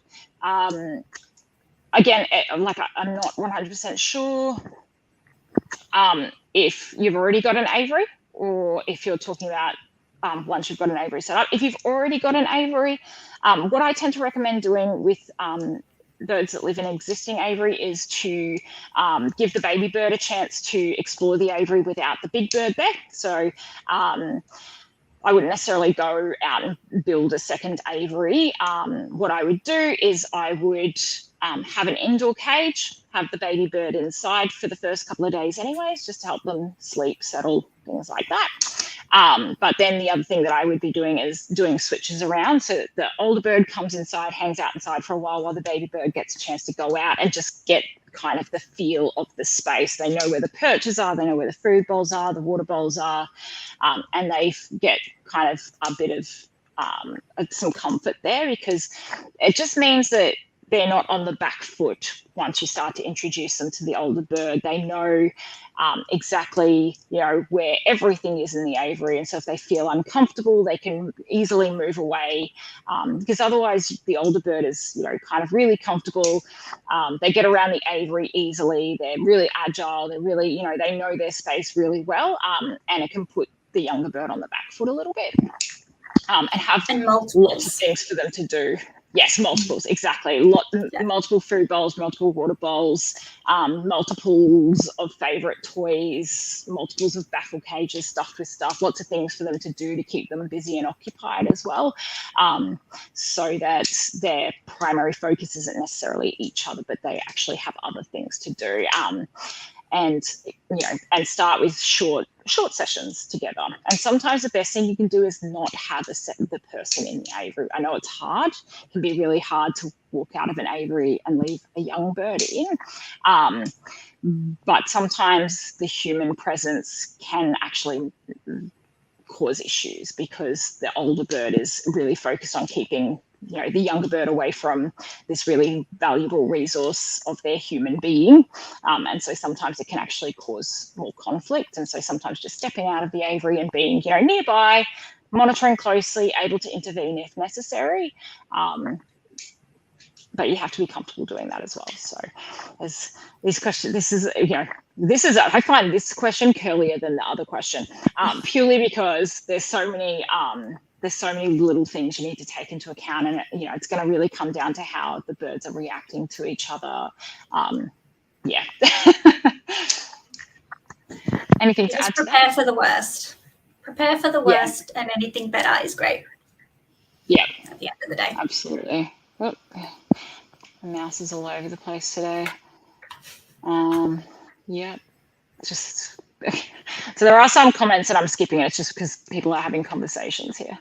again, like I'm not 100% sure if you've already got an aviary, or if you're talking about once you've got an aviary set up. If you've already got an aviary, what I tend to recommend doing with birds that live in an existing aviary is to give the baby bird a chance to explore the aviary without the big bird there. So I wouldn't necessarily go out and build a second aviary. What I would do is I would have an indoor cage, have the baby bird inside for the first couple of days anyways, just to help them sleep, settle, things like that. But then the other thing that I would be doing is doing switches around, so that the older bird comes inside, hangs out inside for a while the baby bird gets a chance to go out and just get kind of the feel of the space. They know where the perches are, they know where the food bowls are, the water bowls are, and they get kind of a bit of some comfort there, because it just means that they're not on the back foot once you start to introduce them to the older bird. They know exactly, where everything is in the aviary. And so if they feel uncomfortable, they can easily move away, because otherwise the older bird is, kind of really comfortable. They get around the aviary easily. They're really agile. They're really, they know their space really well. And it can put the younger bird on the back foot a little bit, and have lots of things for them to do. Yes, multiples, exactly. Multiple food bowls, multiple water bowls, multiples of favourite toys, multiples of baffle cages stuffed with stuff, lots of things for them to do to keep them busy and occupied as well, so that their primary focus isn't necessarily each other, but they actually have other things to do. And start with short sessions together. And sometimes the best thing you can do is not have the person in the aviary. I know it's hard. It can be really hard to walk out of an aviary and leave a young bird in. But sometimes the human presence can actually cause issues, because the older bird is really focused on keeping the younger bird away from this really valuable resource of their human being. And so sometimes it can actually cause more conflict. And so sometimes just stepping out of the aviary and being, nearby, monitoring closely, able to intervene if necessary. But you have to be comfortable doing that as well. So as this question, I find this question curlier than the other question, purely because there's so many little things you need to take into account, and it's going to really come down to how the birds are reacting to each other. Anything to add to that? Prepare for the worst. Prepare for the worst, and anything better is great. Yeah. At the end of the day. Absolutely. Oh, the mouse is all over the place today. Just so there are some comments that I'm skipping. It's just because people are having conversations here.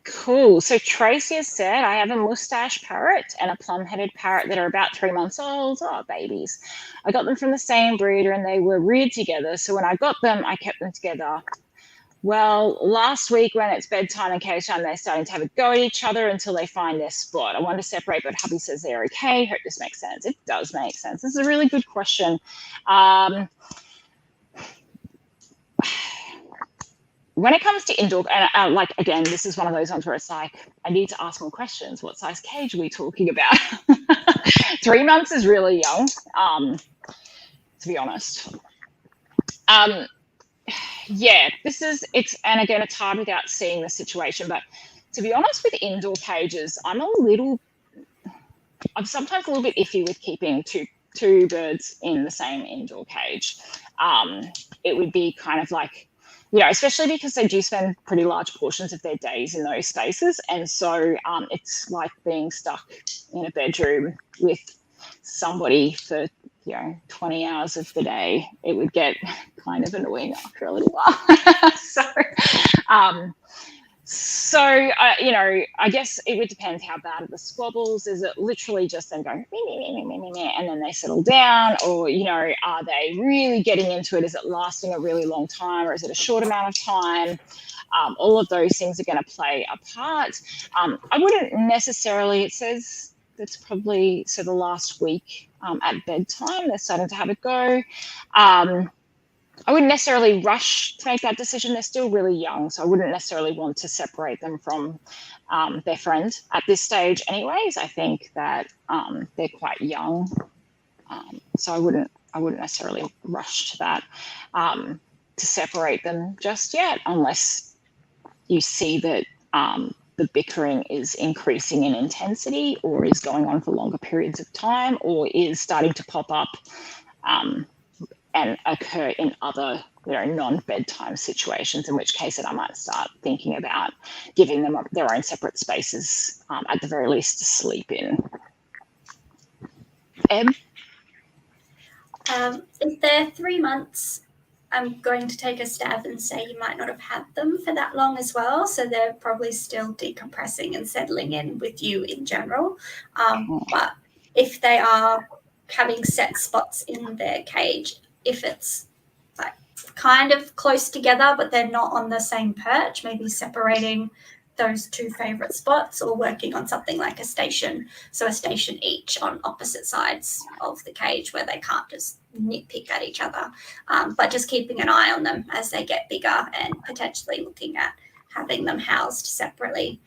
Cool. So Tracy has said, I have a mustache parrot and a plum-headed parrot that are about 3 months old. Oh, babies. I got them from the same breeder and they were reared together. So when I got them, I kept them together. Well, last week when it's bedtime and cage time, they're starting to have a go at each other until they find their spot. I want to separate, but hubby says they're okay. Hope this makes sense. It does make sense. This is a really good question. When it comes to indoor, and like, again, this is one of those ones where it's like, I need to ask more questions. What size cage are we talking about? 3 months is really young, to be honest. Yeah, and again, it's hard without seeing the situation, but to be honest with indoor cages, I'm sometimes a little bit iffy with keeping two birds in the same indoor cage. It would be kind of like, especially because they do spend pretty large portions of their days in those spaces. And so it's like being stuck in a bedroom with somebody for 20 hours of the day. It would get kind of annoying after a little while. I guess it would depend how bad are the squabbles. Is it literally just them going and then they settle down, or are they really getting into it? Is it lasting a really long time, or is it a short amount of time? All of those things are going to play a part. I wouldn't necessarily, it says that's probably, so the last week at bedtime, they're starting to have a go. I wouldn't necessarily rush to make that decision. They're still really young, so I wouldn't necessarily want to separate them from their friend at this stage anyways. I think that they're quite young, so I wouldn't necessarily rush to that to separate them just yet, unless you see that the bickering is increasing in intensity, or is going on for longer periods of time, or is starting to pop up and occur in other non-bedtime situations, in which case I might start thinking about giving them their own separate spaces, at the very least, to sleep in. Eb? If they're 3 months, I'm going to take a stab and say you might not have had them for that long as well. So they're probably still decompressing and settling in with you in general. But if they are having set spots in their cage, if it's like kind of close together, but they're not on the same perch, maybe separating those two favorite spots, or working on something like a station. So a station each on opposite sides of the cage where they can't just nitpick at each other, but just keeping an eye on them as they get bigger and potentially looking at having them housed separately.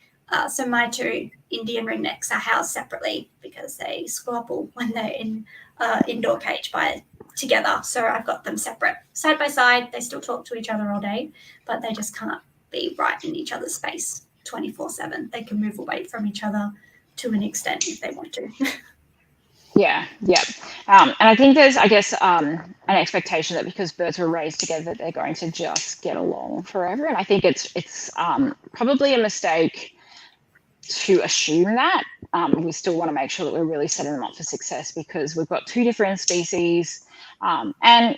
So my two Indian ringnecks are housed separately because they squabble when they're in indoor cage together. So I've got them separate, side by side. They still talk to each other all day, but they just can't be right in each other's space 24/7. They can move away from each other to an extent if they want to. Yeah. And I think there's, I guess, an expectation that because birds were raised together, they're going to just get along forever. And I think it's probably a mistake to assume that. We still want to make sure that we're really setting them up for success, because we've got two different species. And,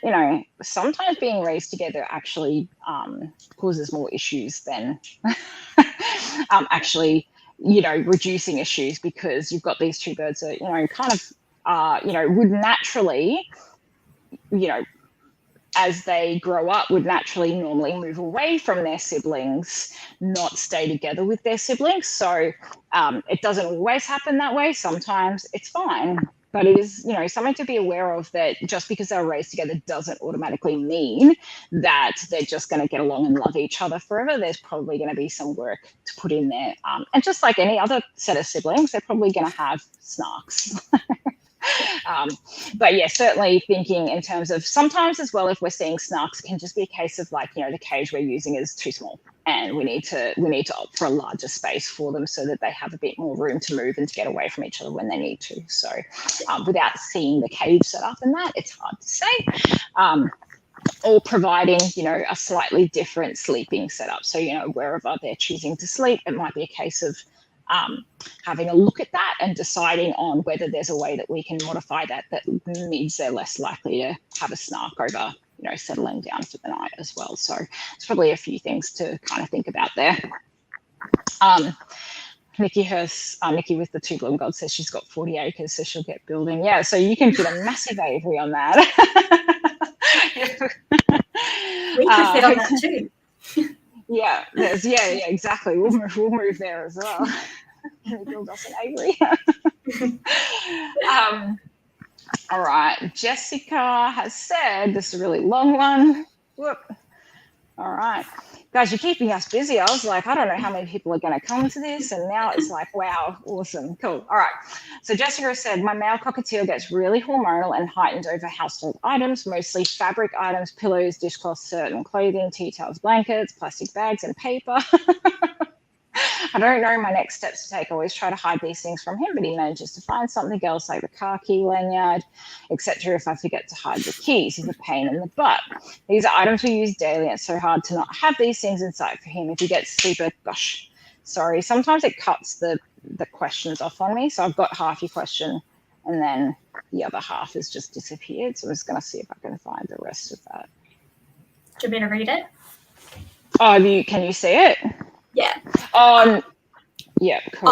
sometimes being raised together actually causes more issues than actually, reducing issues, because you've got these two birds that, kind of, would naturally, as they grow up, would naturally normally move away from their siblings, not stay together with their siblings. So it doesn't always happen that way. Sometimes it's fine. But it is, something to be aware of, that just because they're raised together doesn't automatically mean that they're just going to get along and love each other forever. There's probably going to be some work to put in there. And just like any other set of siblings, they're probably going to have snarks. But yeah, certainly thinking in terms of, sometimes as well, if we're seeing snarks, it can just be a case of like, the cage we're using is too small, and we need to opt for a larger space for them so that they have a bit more room to move and to get away from each other when they need to. So without seeing the cage set up and that, it's hard to say. Or providing, a slightly different sleeping setup. So, wherever they're choosing to sleep, it might be a case of having a look at that and deciding on whether there's a way that we can modify that means they're less likely to have a snark over, settling down for the night as well. So it's probably a few things to kind of think about there. Nikki with the 2 Bloom Gods says she's got 40 acres, so she'll get building. Yeah, so you can fit a massive aviary on that. We could fit on that too. Yeah, exactly. We'll move there as well. Can we build us an aviary? All right, Jessica has said, this is a really long one. Whoop. All right. Guys, you're keeping us busy. I was like, I don't know how many people are going to come to this. And now it's like, wow, awesome. Cool. All right. So Jessica said, my male cockatiel gets really hormonal and heightened over household items, mostly fabric items, pillows, dishcloths, certain clothing, tea towels, blankets, plastic bags, and paper. I don't know my next steps to take. I always try to hide these things from him, but he manages to find something else like the car key, lanyard, etc. If I forget to hide the keys, he's a pain in the butt. These are items we use daily, and it's so hard to not have these things inside for him. If he gets super, gosh, sorry. Sometimes it cuts the questions off on me. So I've got half your question, and then the other half has just disappeared. So I'm just going to see if I can find the rest of that. Do you want me to read it? Oh, can you see it? Yeah. Yeah, cool.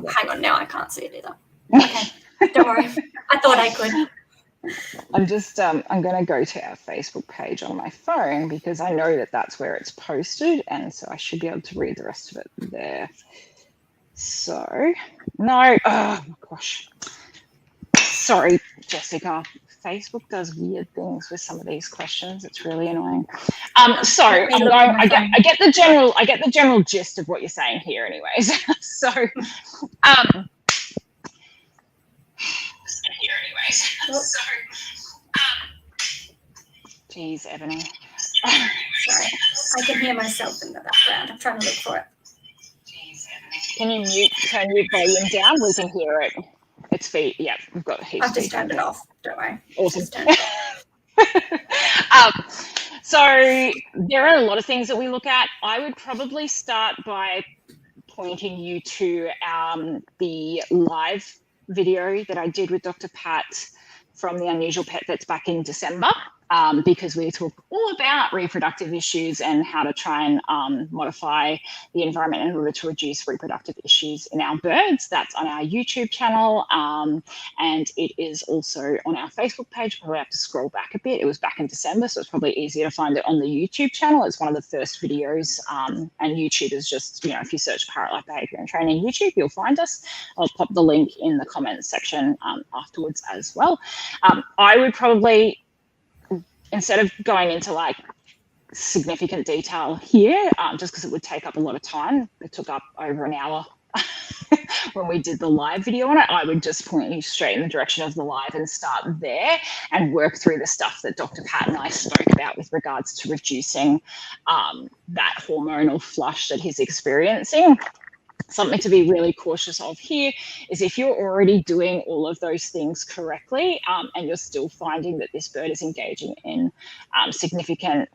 Hang on, now I can't see it either. Okay, don't worry. I thought I could. I'm just, I'm going to go to our Facebook page on my phone because I know that that's where it's posted, and so I should be able to read the rest of it there. So, no, oh my gosh. Sorry, Jessica. Facebook does weird things with some of these questions. It's really annoying. So I get the general gist of what you're saying here, anyways. Geez, Ebony. Sorry, I can hear myself in the background. I'm trying to look for it. Can you turn your volume down? We can hear it. It's feet. Yeah, we've got heaps. I've just turned it off. Don't worry. Awesome. So there are a lot of things that we look at. I would probably start by pointing you to the live video that I did with Dr. Pat from the Unusual Pet Vets back in December, because we talk all about reproductive issues and how to try and modify the environment in order to reduce reproductive issues in our birds. That's on our YouTube channel, and it is also on our Facebook page. Probably have to scroll back a bit. It was back in December, so it's probably easier to find it on the YouTube channel. It's one of the first videos, and YouTube is just, if you search Parrot-like Behaviour and Training YouTube, you'll find us. I'll pop the link in the comments section afterwards as well. I would probably, instead of going into like significant detail here, just because it would take up a lot of time, it took up over an hour when we did the live video on it, I would just point you straight in the direction of the live and start there and work through the stuff that Dr. Pat and I spoke about with regards to reducing that hormonal flush that he's experiencing. Something to be really cautious of here is if you're already doing all of those things correctly, and you're still finding that this bird is engaging in significant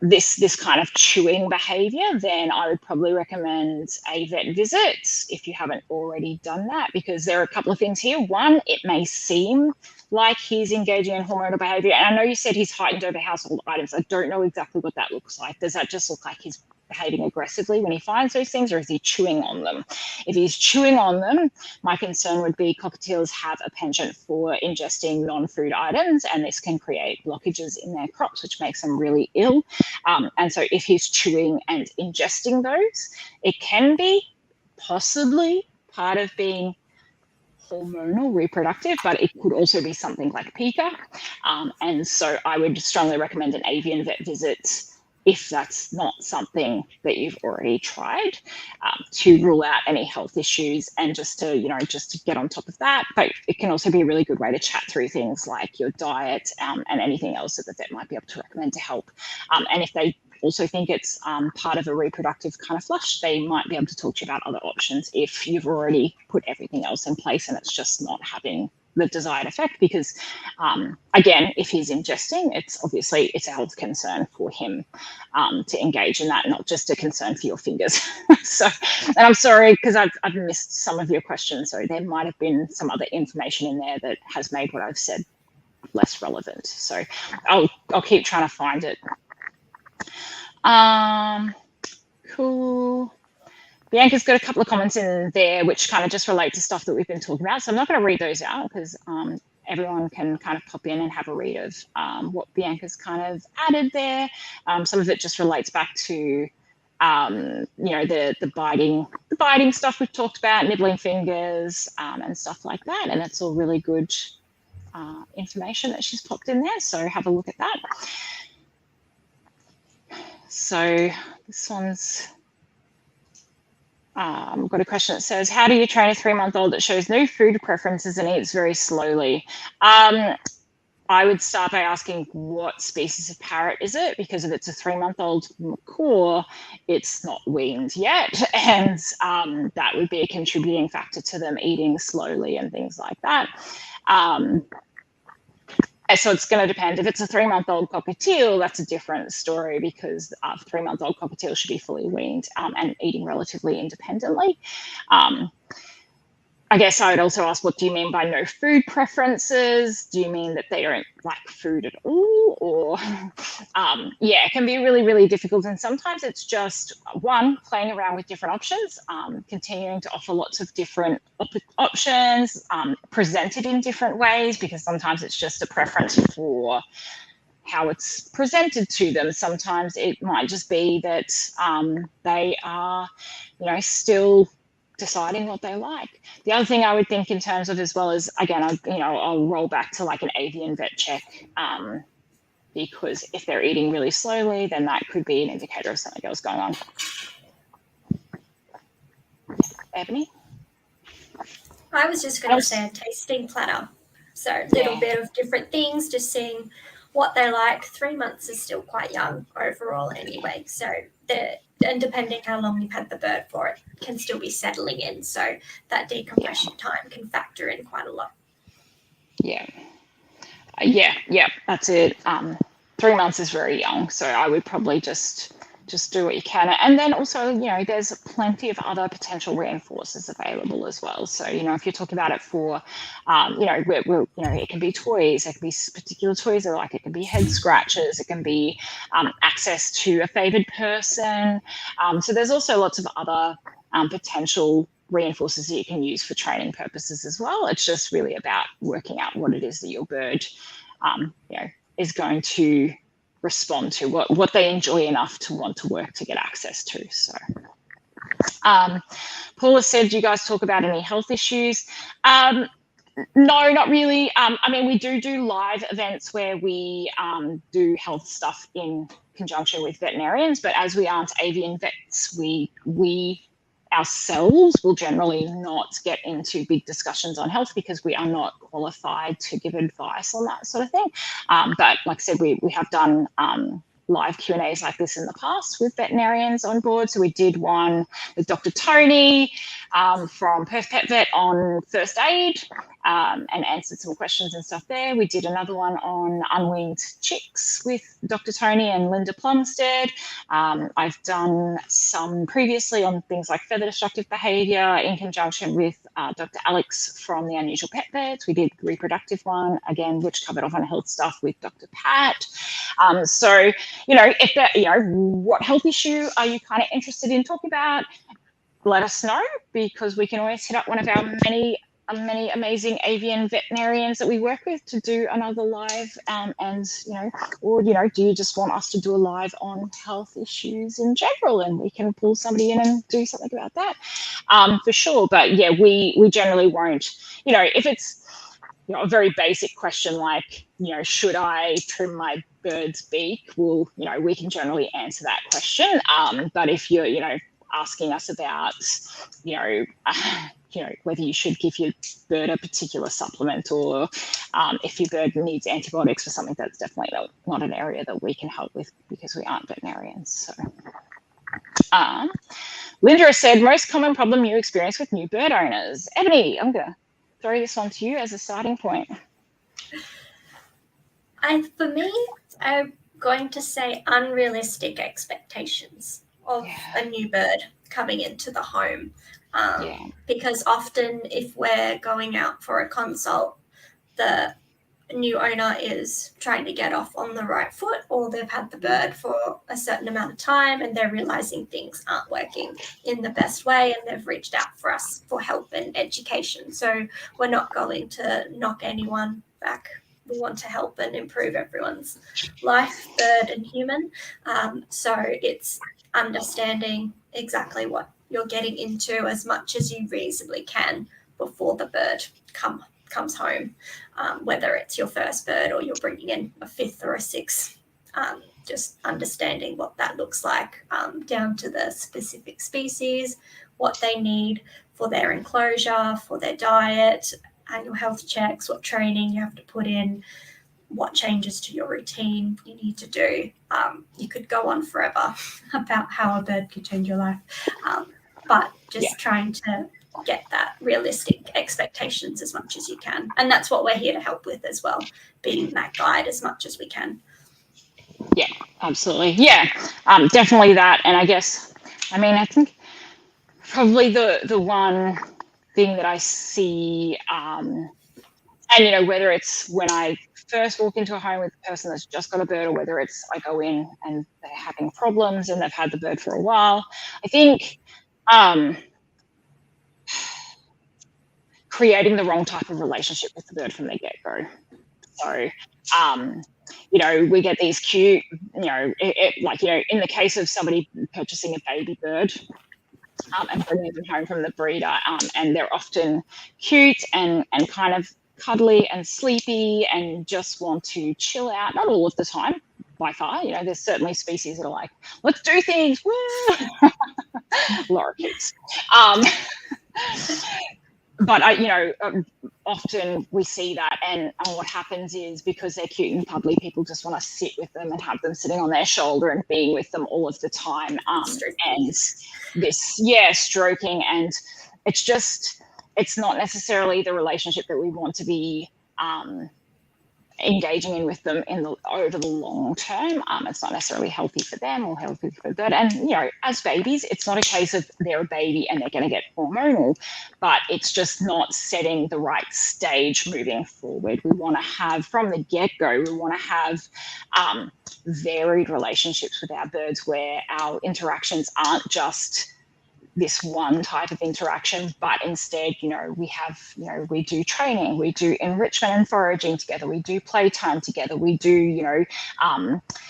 this kind of chewing behavior, then I would probably recommend a vet visit if you haven't already done that, because there are a couple of things here. One, it may seem like he's engaging in hormonal behavior, and I know you said he's heightened over household items. I don't know exactly what that looks like. Does that just look like he's behaving aggressively when he finds those things, or is he chewing on them? If he's chewing on them, my concern would be cockatiels have a penchant for ingesting non-food items, and this can create blockages in their crops, which makes them really ill. And so if he's chewing and ingesting those, it can be possibly part of being hormonal reproductive, but it could also be something like pica. And so I would strongly recommend an avian vet visit if that's not something that you've already tried, to rule out any health issues and just to get on top of that. But it can also be a really good way to chat through things like your diet, and anything else that the vet might be able to recommend to help. And if they also think it's part of a reproductive kind of flush, they might be able to talk to you about other options if you've already put everything else in place and it's just not having the desired effect. Because again, if he's ingesting, it's a health concern for him to engage in that, not just a concern for your fingers. So, and I'm sorry because I've missed some of your questions, so there might have been some other information in there that has made what I've said less relevant. So I'll keep trying to find it. Cool. Bianca's got a couple of comments in there which kind of just relate to stuff that we've been talking about. So I'm not going to read those out because everyone can kind of pop in and have a read of what Bianca's kind of added there. Some of it just relates back to the biting stuff we've talked about, nibbling fingers and stuff like that. And it's all really good information that she's popped in there. So have a look at that. So this one's got a question that says, how do you train a 3-month-old that shows no food preferences and eats very slowly? I would start by asking what species of parrot is it, because if it's a 3-month-old macaw, it's not weaned yet, and that would be a contributing factor to them eating slowly and things like that. So it's going to depend. If it's a 3-month-old cockatiel, that's a different story because a 3-month-old cockatiel should be fully weaned and eating relatively independently. I guess I would also ask, what do you mean by no food preferences? Do you mean that they don't like food at all? Or, it can be really, really difficult. And sometimes it's just, one, playing around with different options, continuing to offer lots of different options, presented in different ways, because sometimes it's just a preference for how it's presented to them. Sometimes it might just be that they are, still deciding what they like. The other thing I would think in terms of, as well as, again, I'll roll back to like an avian vet check, because if they're eating really slowly, then that could be an indicator of something else going on. Ebony? I was just going to say a tasting platter. So a little bit of different things, just seeing what they like. 3 months is still quite young overall anyway. So and depending how long you've had the bird for, it can still be settling in. So that decompression time can factor in quite a lot. Yeah, that's it. 3 months is very young. So I would probably just do what you can. And then also, there's plenty of other potential reinforcers available as well. So, if you're talking about it for, it can be toys, it can be particular toys they like, it can be head scratches, it can be access to a favored person. So there's also lots of other potential reinforcers that you can use for training purposes as well. It's just really about working out what it is that your bird, is going to respond to, what they enjoy enough to want to work to get access to. So Paula said, do you guys talk about any health issues? No, not really. We do live events where we do health stuff in conjunction with veterinarians, but as we aren't avian vets, we ourselves will generally not get into big discussions on health because we are not qualified to give advice on that sort of thing. But like I said, we have done live Q&As like this in the past with veterinarians on board. So we did one with Dr. Tony from Perth Pet Vet on first aid and answered some questions and stuff there. We did another one on unweaned chicks with Dr. Tony and Linda Plumstead. I've done some previously on things like feather destructive behaviour in conjunction with Dr. Alex from the Unusual Pet Vets. We did the reproductive one, again, which covered off on health stuff with Dr. Pat. So, if that, what health issue are you kind of interested in talking about? Let us know, because we can always hit up one of our many amazing avian veterinarians that we work with to do another live. Or do you just want us to do a live on health issues in general, and we can pull somebody in and do something about that, for sure. But yeah, we generally won't. If it's a very basic question like, should I trim my bird's beak? Well, we can generally answer that question. But if you're, asking us about, whether you should give your bird a particular supplement, or if your bird needs antibiotics for something, that's definitely not an area that we can help with because we aren't veterinarians. So, Linda said, most common problem you experience with new bird owners. Ebony, I'm going to throw this one to you as a starting point. For me, I'm going to say unrealistic expectations of a new bird coming into the home. Because often if we're going out for a consult, the new owner is trying to get off on the right foot, or they've had the bird for a certain amount of time and they're realizing things aren't working in the best way, and they've reached out for us for help and education. So we're not going to knock anyone back. We want to help and improve everyone's life, bird and human. So it's understanding exactly what you're getting into as much as you reasonably can before the bird comes home, whether it's your first bird or you're bringing in a fifth or a sixth. Just understanding what that looks like, down to the specific species, what they need for their enclosure, for their diet, annual health checks, what training you have to put in, what changes to your routine you need to do. You could go on forever about how a bird could change your life, but just trying to get that realistic expectations as much as you can. And that's what we're here to help with as well, being that guide as much as we can. Yeah, absolutely. Yeah, definitely that. And I guess, I think probably the one thing that I see, and, whether it's when I first walk into a home with a person that's just got a bird, or whether it's I go in and they're having problems and they've had the bird for a while, I think creating the wrong type of relationship with the bird from the get-go. So, we get these cute, in the case of somebody purchasing a baby bird and bringing them home from the breeder, and they're often cute and kind of cuddly and sleepy and just want to chill out. Not all of the time, by far. There's certainly species that are like, let's do things. Woo! Lorikeets. But often we see that, and what happens is, because they're cute and cuddly, people just want to sit with them and have them sitting on their shoulder and being with them all of the time. And this, stroking, and it's not necessarily the relationship that we want to be engaging in with them over the long term. It's not necessarily healthy for them or healthy for the bird. And as babies, it's not a case of they're a baby and they're going to get hormonal, but it's just not setting the right stage moving forward. We want to have, from the get-go, we want to have varied relationships with our birds, where our interactions aren't just this one type of interaction, but instead, we have, we do training, we do enrichment and foraging together, we do playtime together, we do,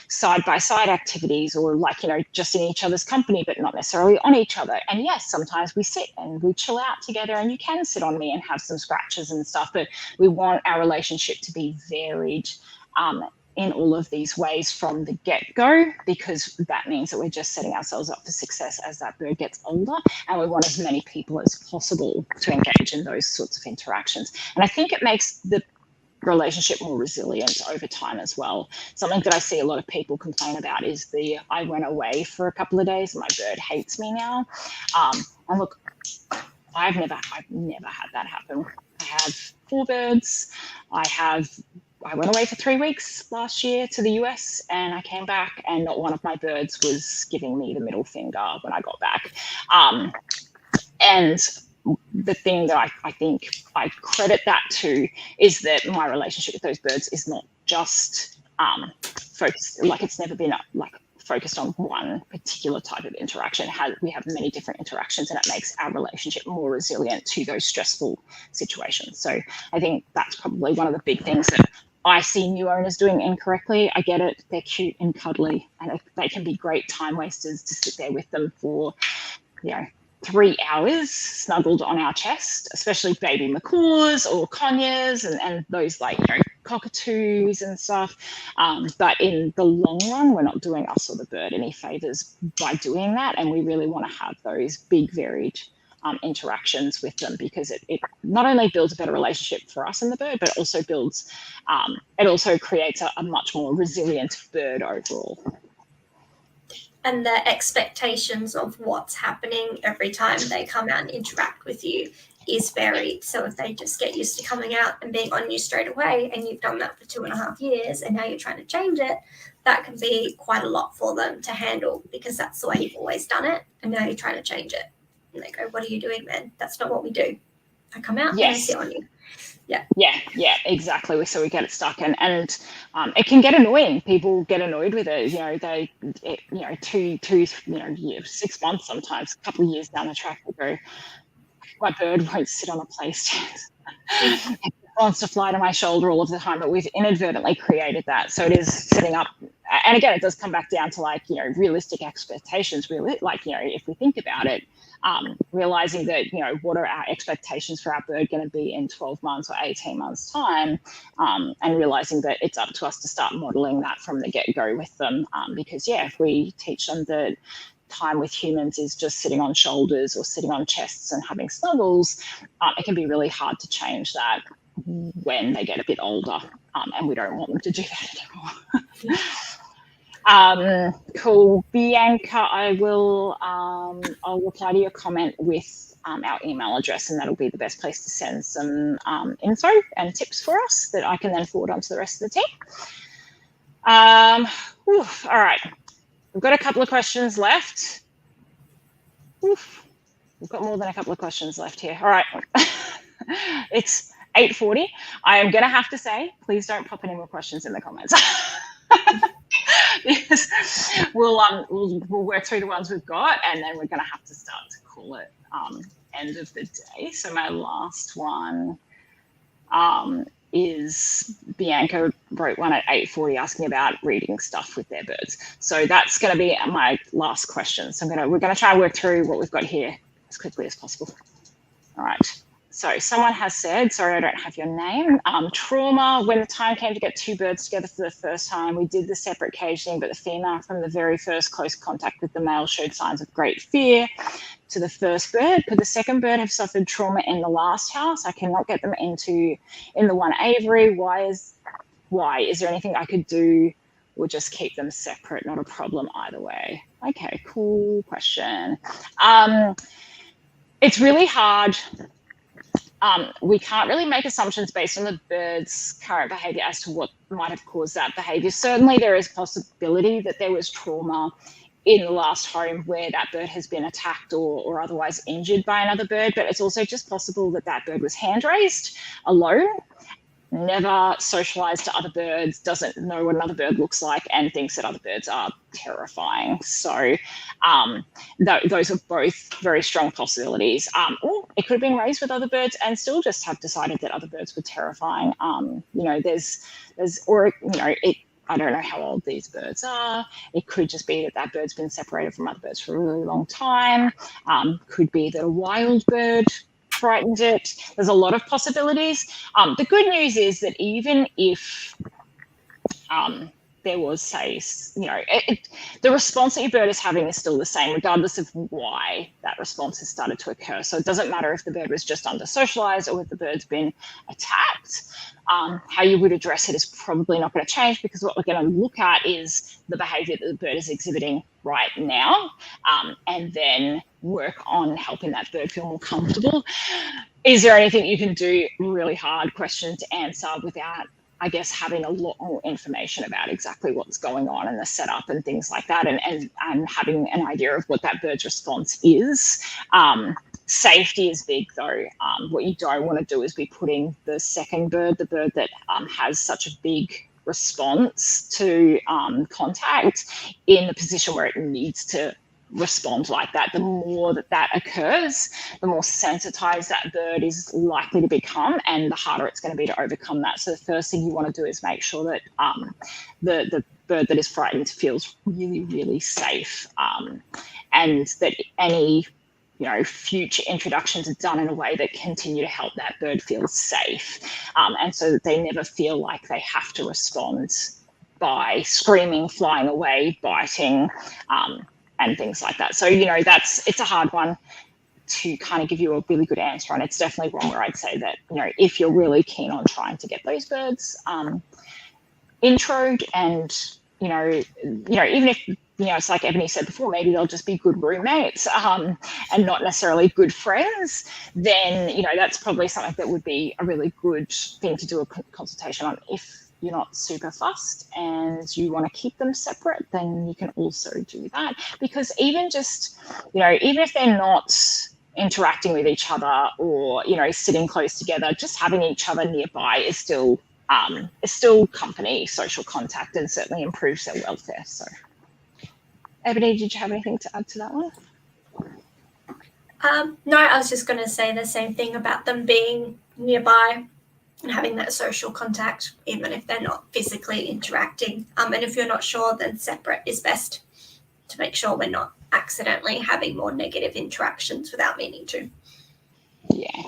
side-by-side activities, or just in each other's company, but not necessarily on each other. And yes, sometimes we sit and we chill out together, and you can sit on me and have some scratches and stuff, but we want our relationship to be varied in all of these ways from the get-go, because that means that we're just setting ourselves up for success as that bird gets older, and we want as many people as possible to engage in those sorts of interactions. And I think it makes the relationship more resilient over time as well. Something that I see a lot of people complain about is I went away for a couple of days and my bird hates me now. And look, I've never had that happen. I have 4 birds. I went away for 3 weeks last year to the US, and I came back and not one of my birds was giving me the middle finger when I got back. And the thing that I think I credit that to is that my relationship with those birds is not just focused, it's never been focused on one particular type of interaction. We have many different interactions, and it makes our relationship more resilient to those stressful situations. So I think that's probably one of the big things that I see new owners doing incorrectly. I get it. They're cute and cuddly, and they can be great time wasters to sit there with them for, 3 hours snuggled on our chest, especially baby macaws or conures and those cockatoos and stuff. But in the long run, we're not doing us or the bird any favors by doing that. And we really want to have those big, varied interactions with them, because it not only builds a better relationship for us and the bird, but also it also creates a much more resilient bird overall. And the expectations of what's happening every time they come out and interact with you is varied. So if they just get used to coming out and being on you straight away, and you've done that for 2.5 years, and now you're trying to change it, that can be quite a lot for them to handle, because that's the way you've always done it, and now you're trying to change it. And they go, what are you doing then? That's not what we do. I come out and I sit on you. Yeah, exactly. So we get it stuck, and it can get annoying. People get annoyed with it. Two 6 months, sometimes a couple of years down the track, they go, my bird won't sit on a play stand. It wants to fly to my shoulder all of the time, but we've inadvertently created that. So it is setting up, and again, it does come back down to realistic expectations. Really, if we think about it, realizing that what are our expectations for our bird going to be in 12 months or 18 months time, and realizing that it's up to us to start modeling that from the get-go with them, because if we teach them that time with humans is just sitting on shoulders or sitting on chests and having snuggles, it can be really hard to change that when they get a bit older, and we don't want them to do that anymore. Cool. Bianca, I'll reply to your comment with our email address, and that'll be the best place to send some info and tips for us that I can then forward on to the rest of the team. All right. We've got a couple of questions left. We've got more than a couple of questions left here. All right. It's 8:40. I am going to have to say, please don't pop any more questions in the comments. Because we'll work through the ones we've got, and then we're going to have to start to call it end of the day. So my last one is Bianca wrote one at 8:40 asking about reading stuff with their birds. So that's going to be my last question. So we're going to try and work through what we've got here as quickly as possible. All right. So someone has said, sorry, I don't have your name. Trauma, when the time came to get two birds together for the first time, we did the separate caging, but the female from the very first close contact with the male showed signs of great fear to the first bird. Could the second bird have suffered trauma in the last house? I cannot get them in the one aviary. Why? Is there anything I could do, or just keep them separate? Not a problem either way. Okay, cool question. It's really hard. We can't really make assumptions based on the bird's current behavior as to what might have caused that behavior. Certainly there is possibility that there was trauma in the last home where that bird has been attacked or otherwise injured by another bird, but it's also just possible that that bird was hand raised alone, never socialized to other birds, doesn't know what another bird looks like, and thinks that other birds are terrifying. So those are both very strong possibilities. Or it could have been raised with other birds and still just have decided that other birds were terrifying. I don't know how old these birds are. It could just be that that bird's been separated from other birds for a really long time. Could be that a wild bird frightened it. There's a lot of possibilities. The good news is that even if there was, say, the response that your bird is having is still the same, regardless of why that response has started to occur. So it doesn't matter if the bird was just under socialized or if the bird's been attacked. How you would address it is probably not going to change, because what we're going to look at is the behavior that the bird is exhibiting right now, and then work on helping that bird feel more comfortable. Is there anything you can do? Really hard question to answer without, I guess, having a lot more information about exactly what's going on and the setup and things like that, and having an idea of what that bird's response is. Safety is big, though. What you don't want to do is be putting the second bird, the bird that has such a big response to contact, in the position where it needs to respond like that. The more that occurs, the more sensitized that bird is likely to become, and the harder it's going to be to overcome that. So the first thing you want to do is make sure that the bird that is frightened feels really, really safe, and that any future introductions are done in a way that continue to help that bird feel safe, and so that they never feel like they have to respond by screaming, flying away, biting, and things like that. So, it's a hard one to kind of give you a really good answer on. It's definitely one where I'd say that, if you're really keen on trying to get those birds introed, and, even if, it's like Ebony said before, maybe they'll just be good roommates and not necessarily good friends, then, that's probably something that would be a really good thing to do a consultation on. If you're not super fussed and you want to keep them separate, then you can also do that. Because even just, even if they're not interacting with each other or, you know, sitting close together, just having each other nearby is still company, social contact, and certainly improves their welfare. So, Ebony, did you have anything to add to that one? No, I was just going to say the same thing about them being nearby and having that social contact, even if they're not physically interacting. And if you're not sure, then separate is best to make sure we're not accidentally having more negative interactions without meaning to. Yeah.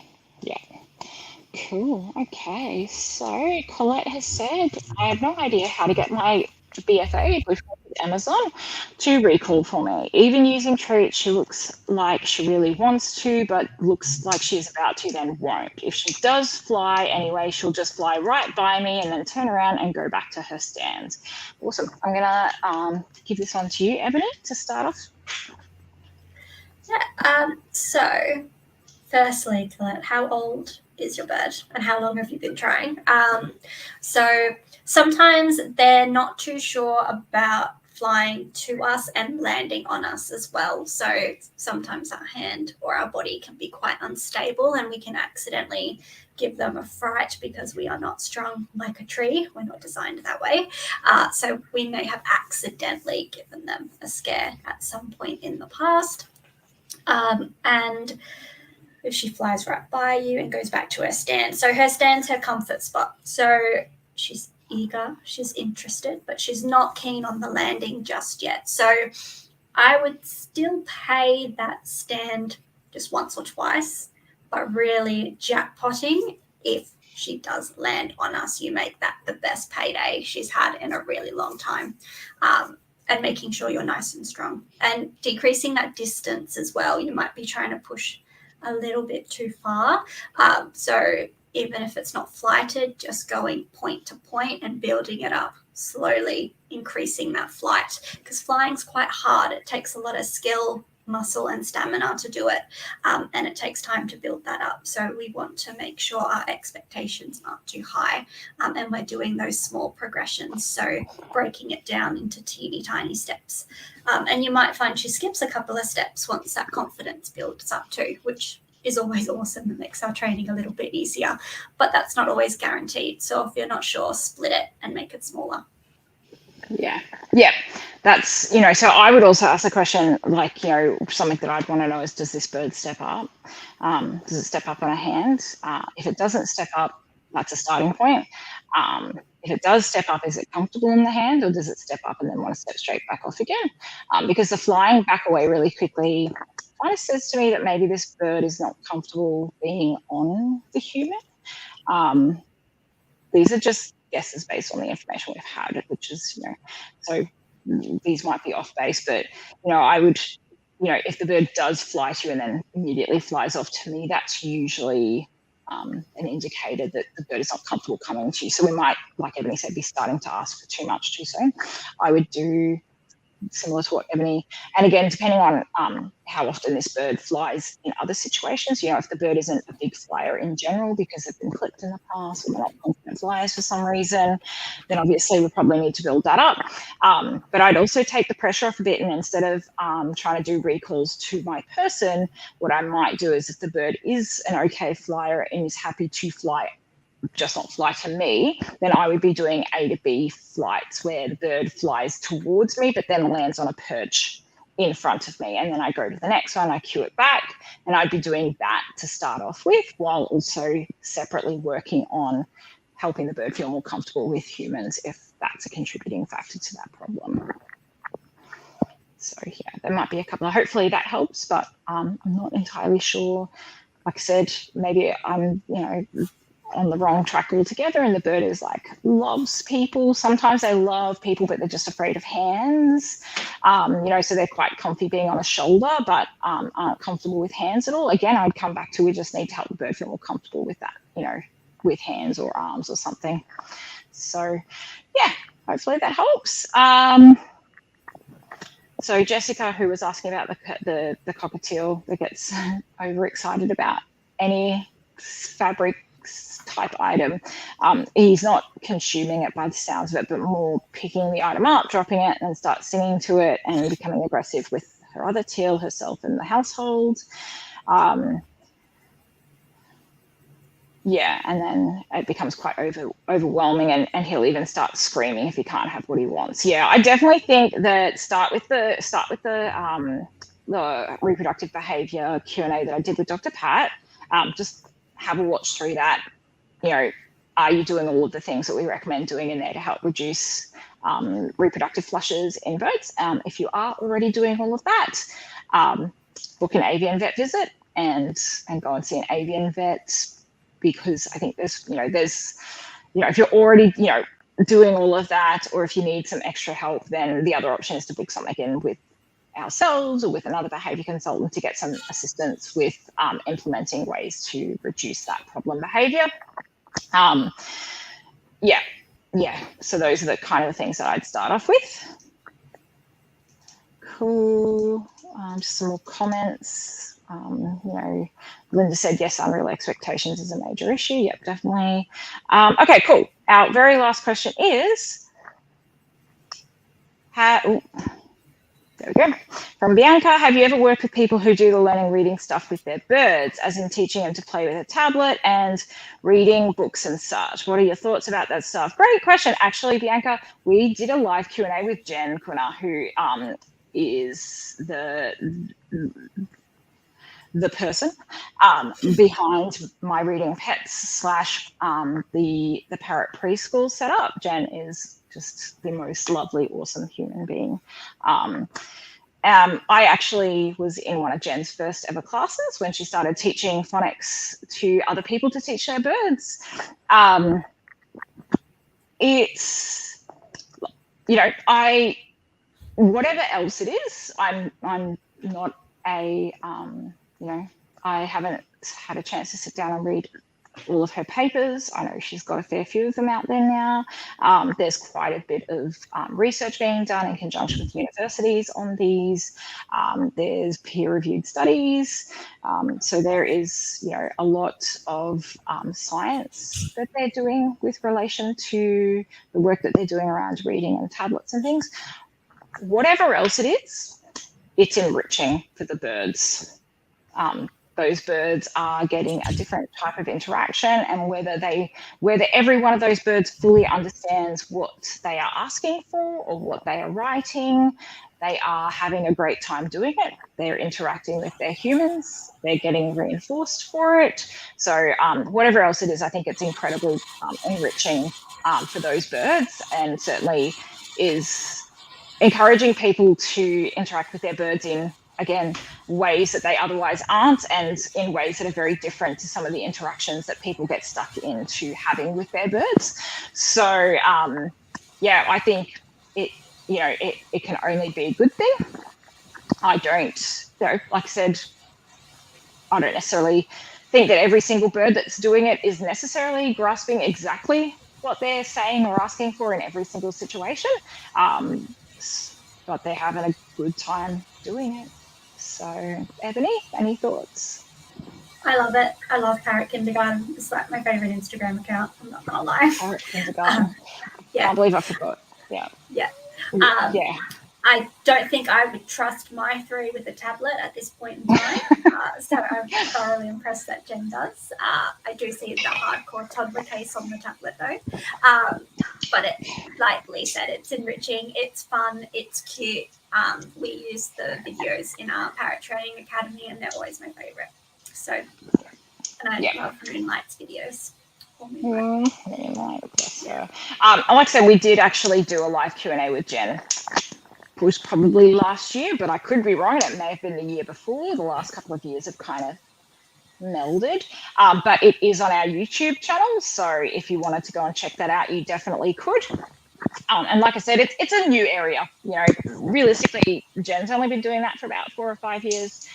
Cool. Okay. So Colette has said, I have no idea how to get my BFA with Amazon to recall for me. Even using treats, she looks like she really wants to, but looks like she's about to, then won't. If she does fly anyway, she'll just fly right by me and then turn around and go back to her stand. Awesome. I'm going to give this one to you, Ebony, to start off. Yeah. So firstly, Colette, how old is your bird and how long have you been trying? So sometimes they're not too sure about flying to us and landing on us as well. So sometimes our hand or our body can be quite unstable and we can accidentally give them a fright because we are not strong like a tree. We're not designed that way. So we may have accidentally given them a scare at some point in the past. And if she flies right by you and goes back to her stand. So her stand's her comfort spot. So she's eager, she's interested, but she's not keen on the landing just yet. So I would still pay that stand just once or twice, but really jackpotting if she does land on us. You make that the best payday she's had in a really long time. And making sure you're nice and strong and decreasing that distance as well. You might be trying to push a little bit too far. So even if it's not flighted, just going point to point and building it up slowly, increasing that flight, because flying's quite hard. It takes a lot of skill, muscle and stamina to do it, and it takes time to build that up. So we want to make sure our expectations aren't too high, and we're doing those small progressions, so breaking it down into teeny tiny steps. And you might find she skips a couple of steps once that confidence builds up too, which is always awesome and makes our training a little bit easier, but that's not always guaranteed. So if you're not sure, split it and make it smaller. Yeah. That's, you know, so I would also ask the question, like, you know, something that I'd want to know is, does this bird step up? Does it step up on a hand? If it doesn't step up, that's a starting point. If it does step up, is it comfortable in the hand, or does it step up and then want to step straight back off again? Because the flying back away really quickly kind of says to me that maybe this bird is not comfortable being on the human. These are just guesses based on the information we've had, which is, you know, so these might be off base, but, you know, I would, you know, if the bird does fly to you and then immediately flies off, to me, that's usually an indicator that the bird is not comfortable coming to you. So we might, like Ebony said, be starting to ask for too much too soon. I would do similar to what Ebony, and again, depending on how often this bird flies in other situations, you know, if the bird isn't a big flyer in general because they've been clipped in the past or they're not confident flyers for some reason, then obviously we probably need to build that up. But I'd also take the pressure off a bit, and instead of trying to do recalls to my person, what I might do is, if the bird is an okay flyer and is happy to fly, just not fly to me, then I would be doing A to B flights where the bird flies towards me but then lands on a perch in front of me, and then I go to the next one, I cue it back, and I'd be doing that to start off with, while also separately working on helping the bird feel more comfortable with humans if that's a contributing factor to that problem. So yeah, there might be a couple. Hopefully that helps, but I'm not entirely sure. Like I said, maybe I'm, you know, on the wrong track altogether, and the bird is like loves people. Sometimes they love people, but they're just afraid of hands. You know, so they're quite comfy being on a shoulder, but aren't comfortable with hands at all. Again, I'd come back to, we just need to help the bird feel more comfortable with that, you know, with hands or arms or something. So yeah, hopefully that helps. So Jessica, who was asking about the cockatiel that gets overexcited about any fabric type item, he's not consuming it by the sounds of it, but more picking the item up, dropping it, and start singing to it and becoming aggressive with her other teal, herself, and the household. Yeah, and then it becomes quite overwhelming, and he'll even start screaming if he can't have what he wants. Yeah, I definitely think that start with the reproductive behaviour Q&A that I did with Dr. Pat. Just have a watch through that. You know, are you doing all of the things that we recommend doing in there to help reduce reproductive flushes in birds? If you are already doing all of that, book an avian vet visit and go and see an avian vet, because I think there's if you're already doing all of that, or if you need some extra help, then the other option is to book something in with ourselves or with another behaviour consultant to get some assistance with implementing ways to reduce that problem behaviour. So those are the kind of things that I'd start off with. Cool. Just some more comments. Linda said, yes, unreal expectations is a major issue. Yep, definitely. Okay, cool. Our very last question is, there we go. From Bianca, have you ever worked with people who do the learning reading stuff with their birds, as in teaching them to play with a tablet and reading books and such? What are your thoughts about that stuff? Great question. Actually, Bianca, we did a live Q&A with Jen Kuna, who is the person behind My Reading Pets / the parrot preschool setup. Jen is just the most lovely, awesome human being. I actually was in one of Jen's first ever classes when she started teaching phonics to other people to teach their birds. It's, whatever else it is, I'm not a, I haven't had a chance to sit down and read all of her papers. I know she's got a fair few of them out there now. There's quite a bit of research being done in conjunction with universities on these. There's peer-reviewed studies. So there is, a lot of science that they're doing with relation to the work that they're doing around reading and tablets and things. Whatever else it is, it's enriching for the birds. Those birds are getting a different type of interaction, and whether every one of those birds fully understands what they are asking for or what they are writing, they are having a great time doing it. They're interacting with their humans. They're getting reinforced for it. So whatever else it is, I think it's incredibly enriching for those birds, and certainly is encouraging people to interact with their birds in, again, ways that they otherwise aren't, and in ways that are very different to some of the interactions that people get stuck into having with their birds. So, I think it can only be a good thing. I don't, like I said, I don't necessarily think that every single bird that's doing it is necessarily grasping exactly what they're saying or asking for in every single situation. But they're having a good time doing it. So, Ebony, any thoughts? I love it. I love Parrot Kindergarten. It's like my favorite Instagram account. I'm not gonna lie. Parrot Kindergarten. Yeah. I can't believe I forgot. Yeah. Yeah. Yeah. I don't think I would trust my 3 with a tablet at this point in time. So I'm thoroughly impressed that Jen does. I do see the hardcore toddler case on the tablet though. But like Lee said, it's enriching, it's fun, it's cute. We use the videos in our Parrot Training Academy, and they're always my favorite. So, and I love Moonlight's videos. Moonlight, bless her. Like I said, we did actually do a live Q&A with Jen. It was probably last year, but I could be wrong. It may have been the year before. The last couple of years have kind of melded. But it is on our YouTube channel, so if you wanted to go and check that out, you definitely could. And like I said, it's a new area. Realistically, Jen's only been doing that for about 4 or 5 years.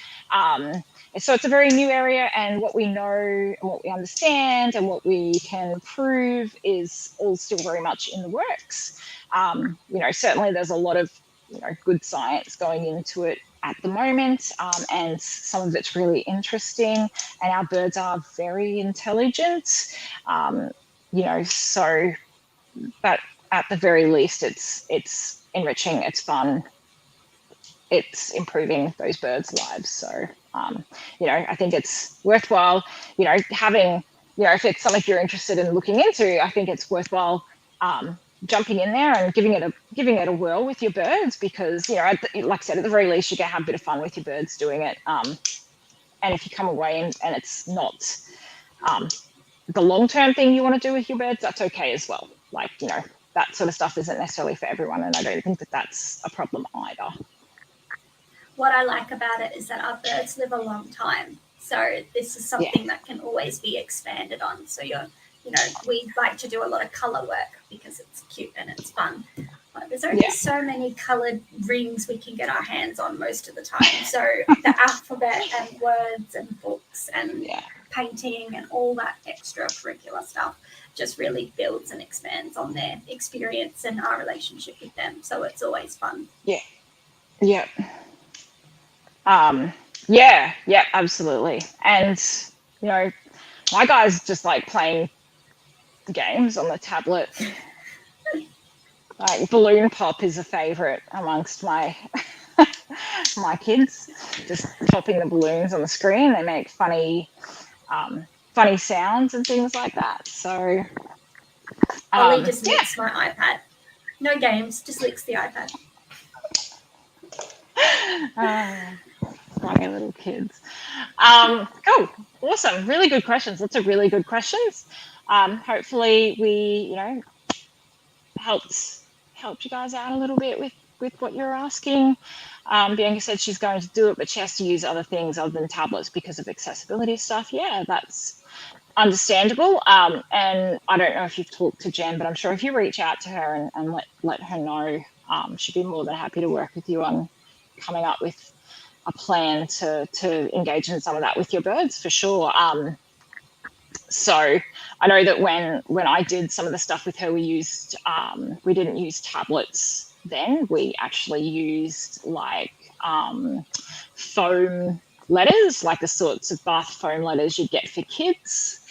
So it's a very new area, and what we know and what we understand and what we can prove is all still very much in the works. Certainly there's a lot of good science going into it at the moment, and some of it's really interesting, and our birds are very intelligent. So, but at the very least, it's enriching, it's fun, it's improving those birds' lives. So I think it's worthwhile, having, if it's something you're interested in looking into, I think it's worthwhile jumping in there and giving it a whirl with your birds, because, like I said, at the very least, you're going to have a bit of fun with your birds doing it. And if you come away and it's not the long-term thing you want to do with your birds, that's okay as well. Like, that sort of stuff isn't necessarily for everyone, and I don't think that that's a problem either. What I like about it is that our birds live a long time. So this is something that can always be expanded on. So we like to do a lot of color work because it's cute and it's fun. But there's only so many colored rings we can get our hands on most of the time. So the alphabet and words and books and painting and all that extracurricular stuff just really builds and expands on their experience and our relationship with them. So it's always fun. Yeah, absolutely. And, my guys just like playing games on the tablet. Like balloon pop is a favorite amongst my kids. Just popping the balloons on the screen. They make funny sounds and things like that. So Ollie just licks my iPad. No games, just licks the iPad. Funny little kids. Cool, awesome, really good questions. Lots of really good questions. Hopefully we, helped you guys out a little bit with what you're asking. Bianca said she's going to do it, but she has to use other things other than tablets because of accessibility stuff. Yeah, that's understandable. And I don't know if you've talked to Jen, but I'm sure if you reach out to her and let her know, she'd be more than happy to work with you on coming up with a plan to engage in some of that with your birds, for sure. So I know that when I did some of the stuff with her, we didn't use tablets then. We actually used like foam letters, like the sorts of bath foam letters you get for kids.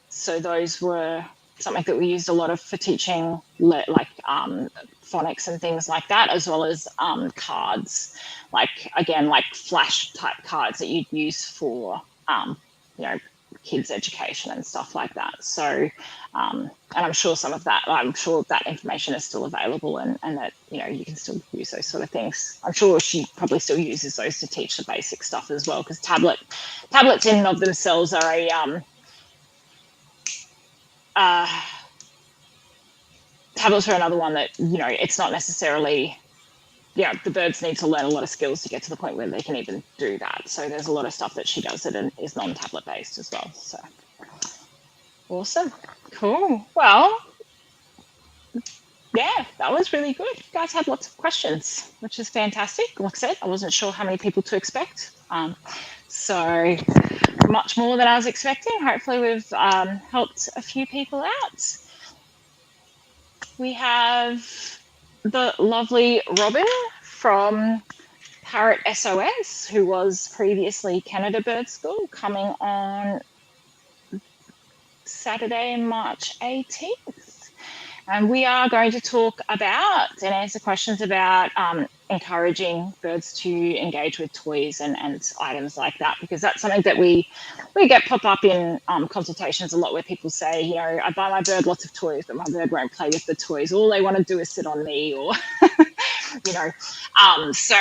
So those were something that we used a lot of for teaching, like phonics and things like that, as well as cards, like flash type cards that you'd use for kids' education and stuff like that. So and I'm sure that information is still available, and that you can still use those sort of things. I'm sure she probably still uses those to teach the basic stuff as well, because tablets in and of themselves are tablets are another one that it's not necessarily the birds need to learn a lot of skills to get to the point where they can even do that. So there's a lot of stuff that she does that is non-tablet based as well. So awesome, cool. Well, yeah, that was really good. You guys had lots of questions, which is fantastic. Like I said, I wasn't sure how many people to expect. So much more than I was expecting. Hopefully we've helped a few people out. We have the lovely Robin from Parrot SOS, who was previously Canada Bird School, coming on Saturday, March 18th. And we are going to talk about and answer questions about encouraging birds to engage with toys and items like that, because that's something that we get pop up in consultations a lot, where people say, I buy my bird lots of toys, but my bird won't play with the toys. All they want to do is sit on me, or so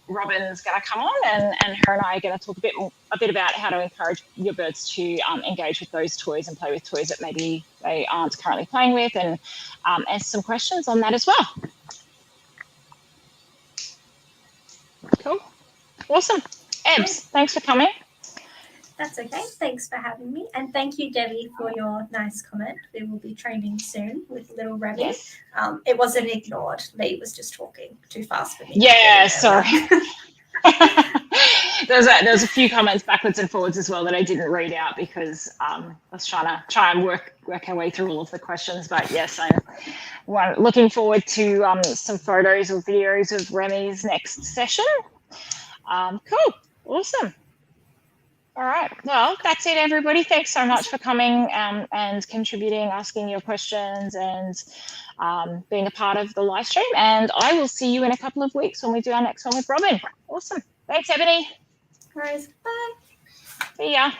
Robin's going to come on, and her and I are going to talk a bit about how to encourage your birds to engage with those toys and play with toys that maybe they aren't currently playing with, and answer some questions on that as well. Cool. Awesome. Ebs, thanks for coming. That's okay. Thanks for having me. And thank you, Debbie, for your nice comment. We will be training soon with little Remy. Yes. It wasn't ignored. Lee was just talking too fast for me. Yeah, sorry. There's a few comments backwards and forwards as well that I didn't read out, because I was trying and work our way through all of the questions. But yes, I'm looking forward to some photos or videos of Remy's next session. Cool. Awesome. All right. Well, that's it, everybody. Thanks so much for coming and contributing, asking your questions, and being a part of the live stream. And I will see you in a couple of weeks when we do our next one with Robin. Awesome. Thanks, Ebony. Rose, bye. See ya.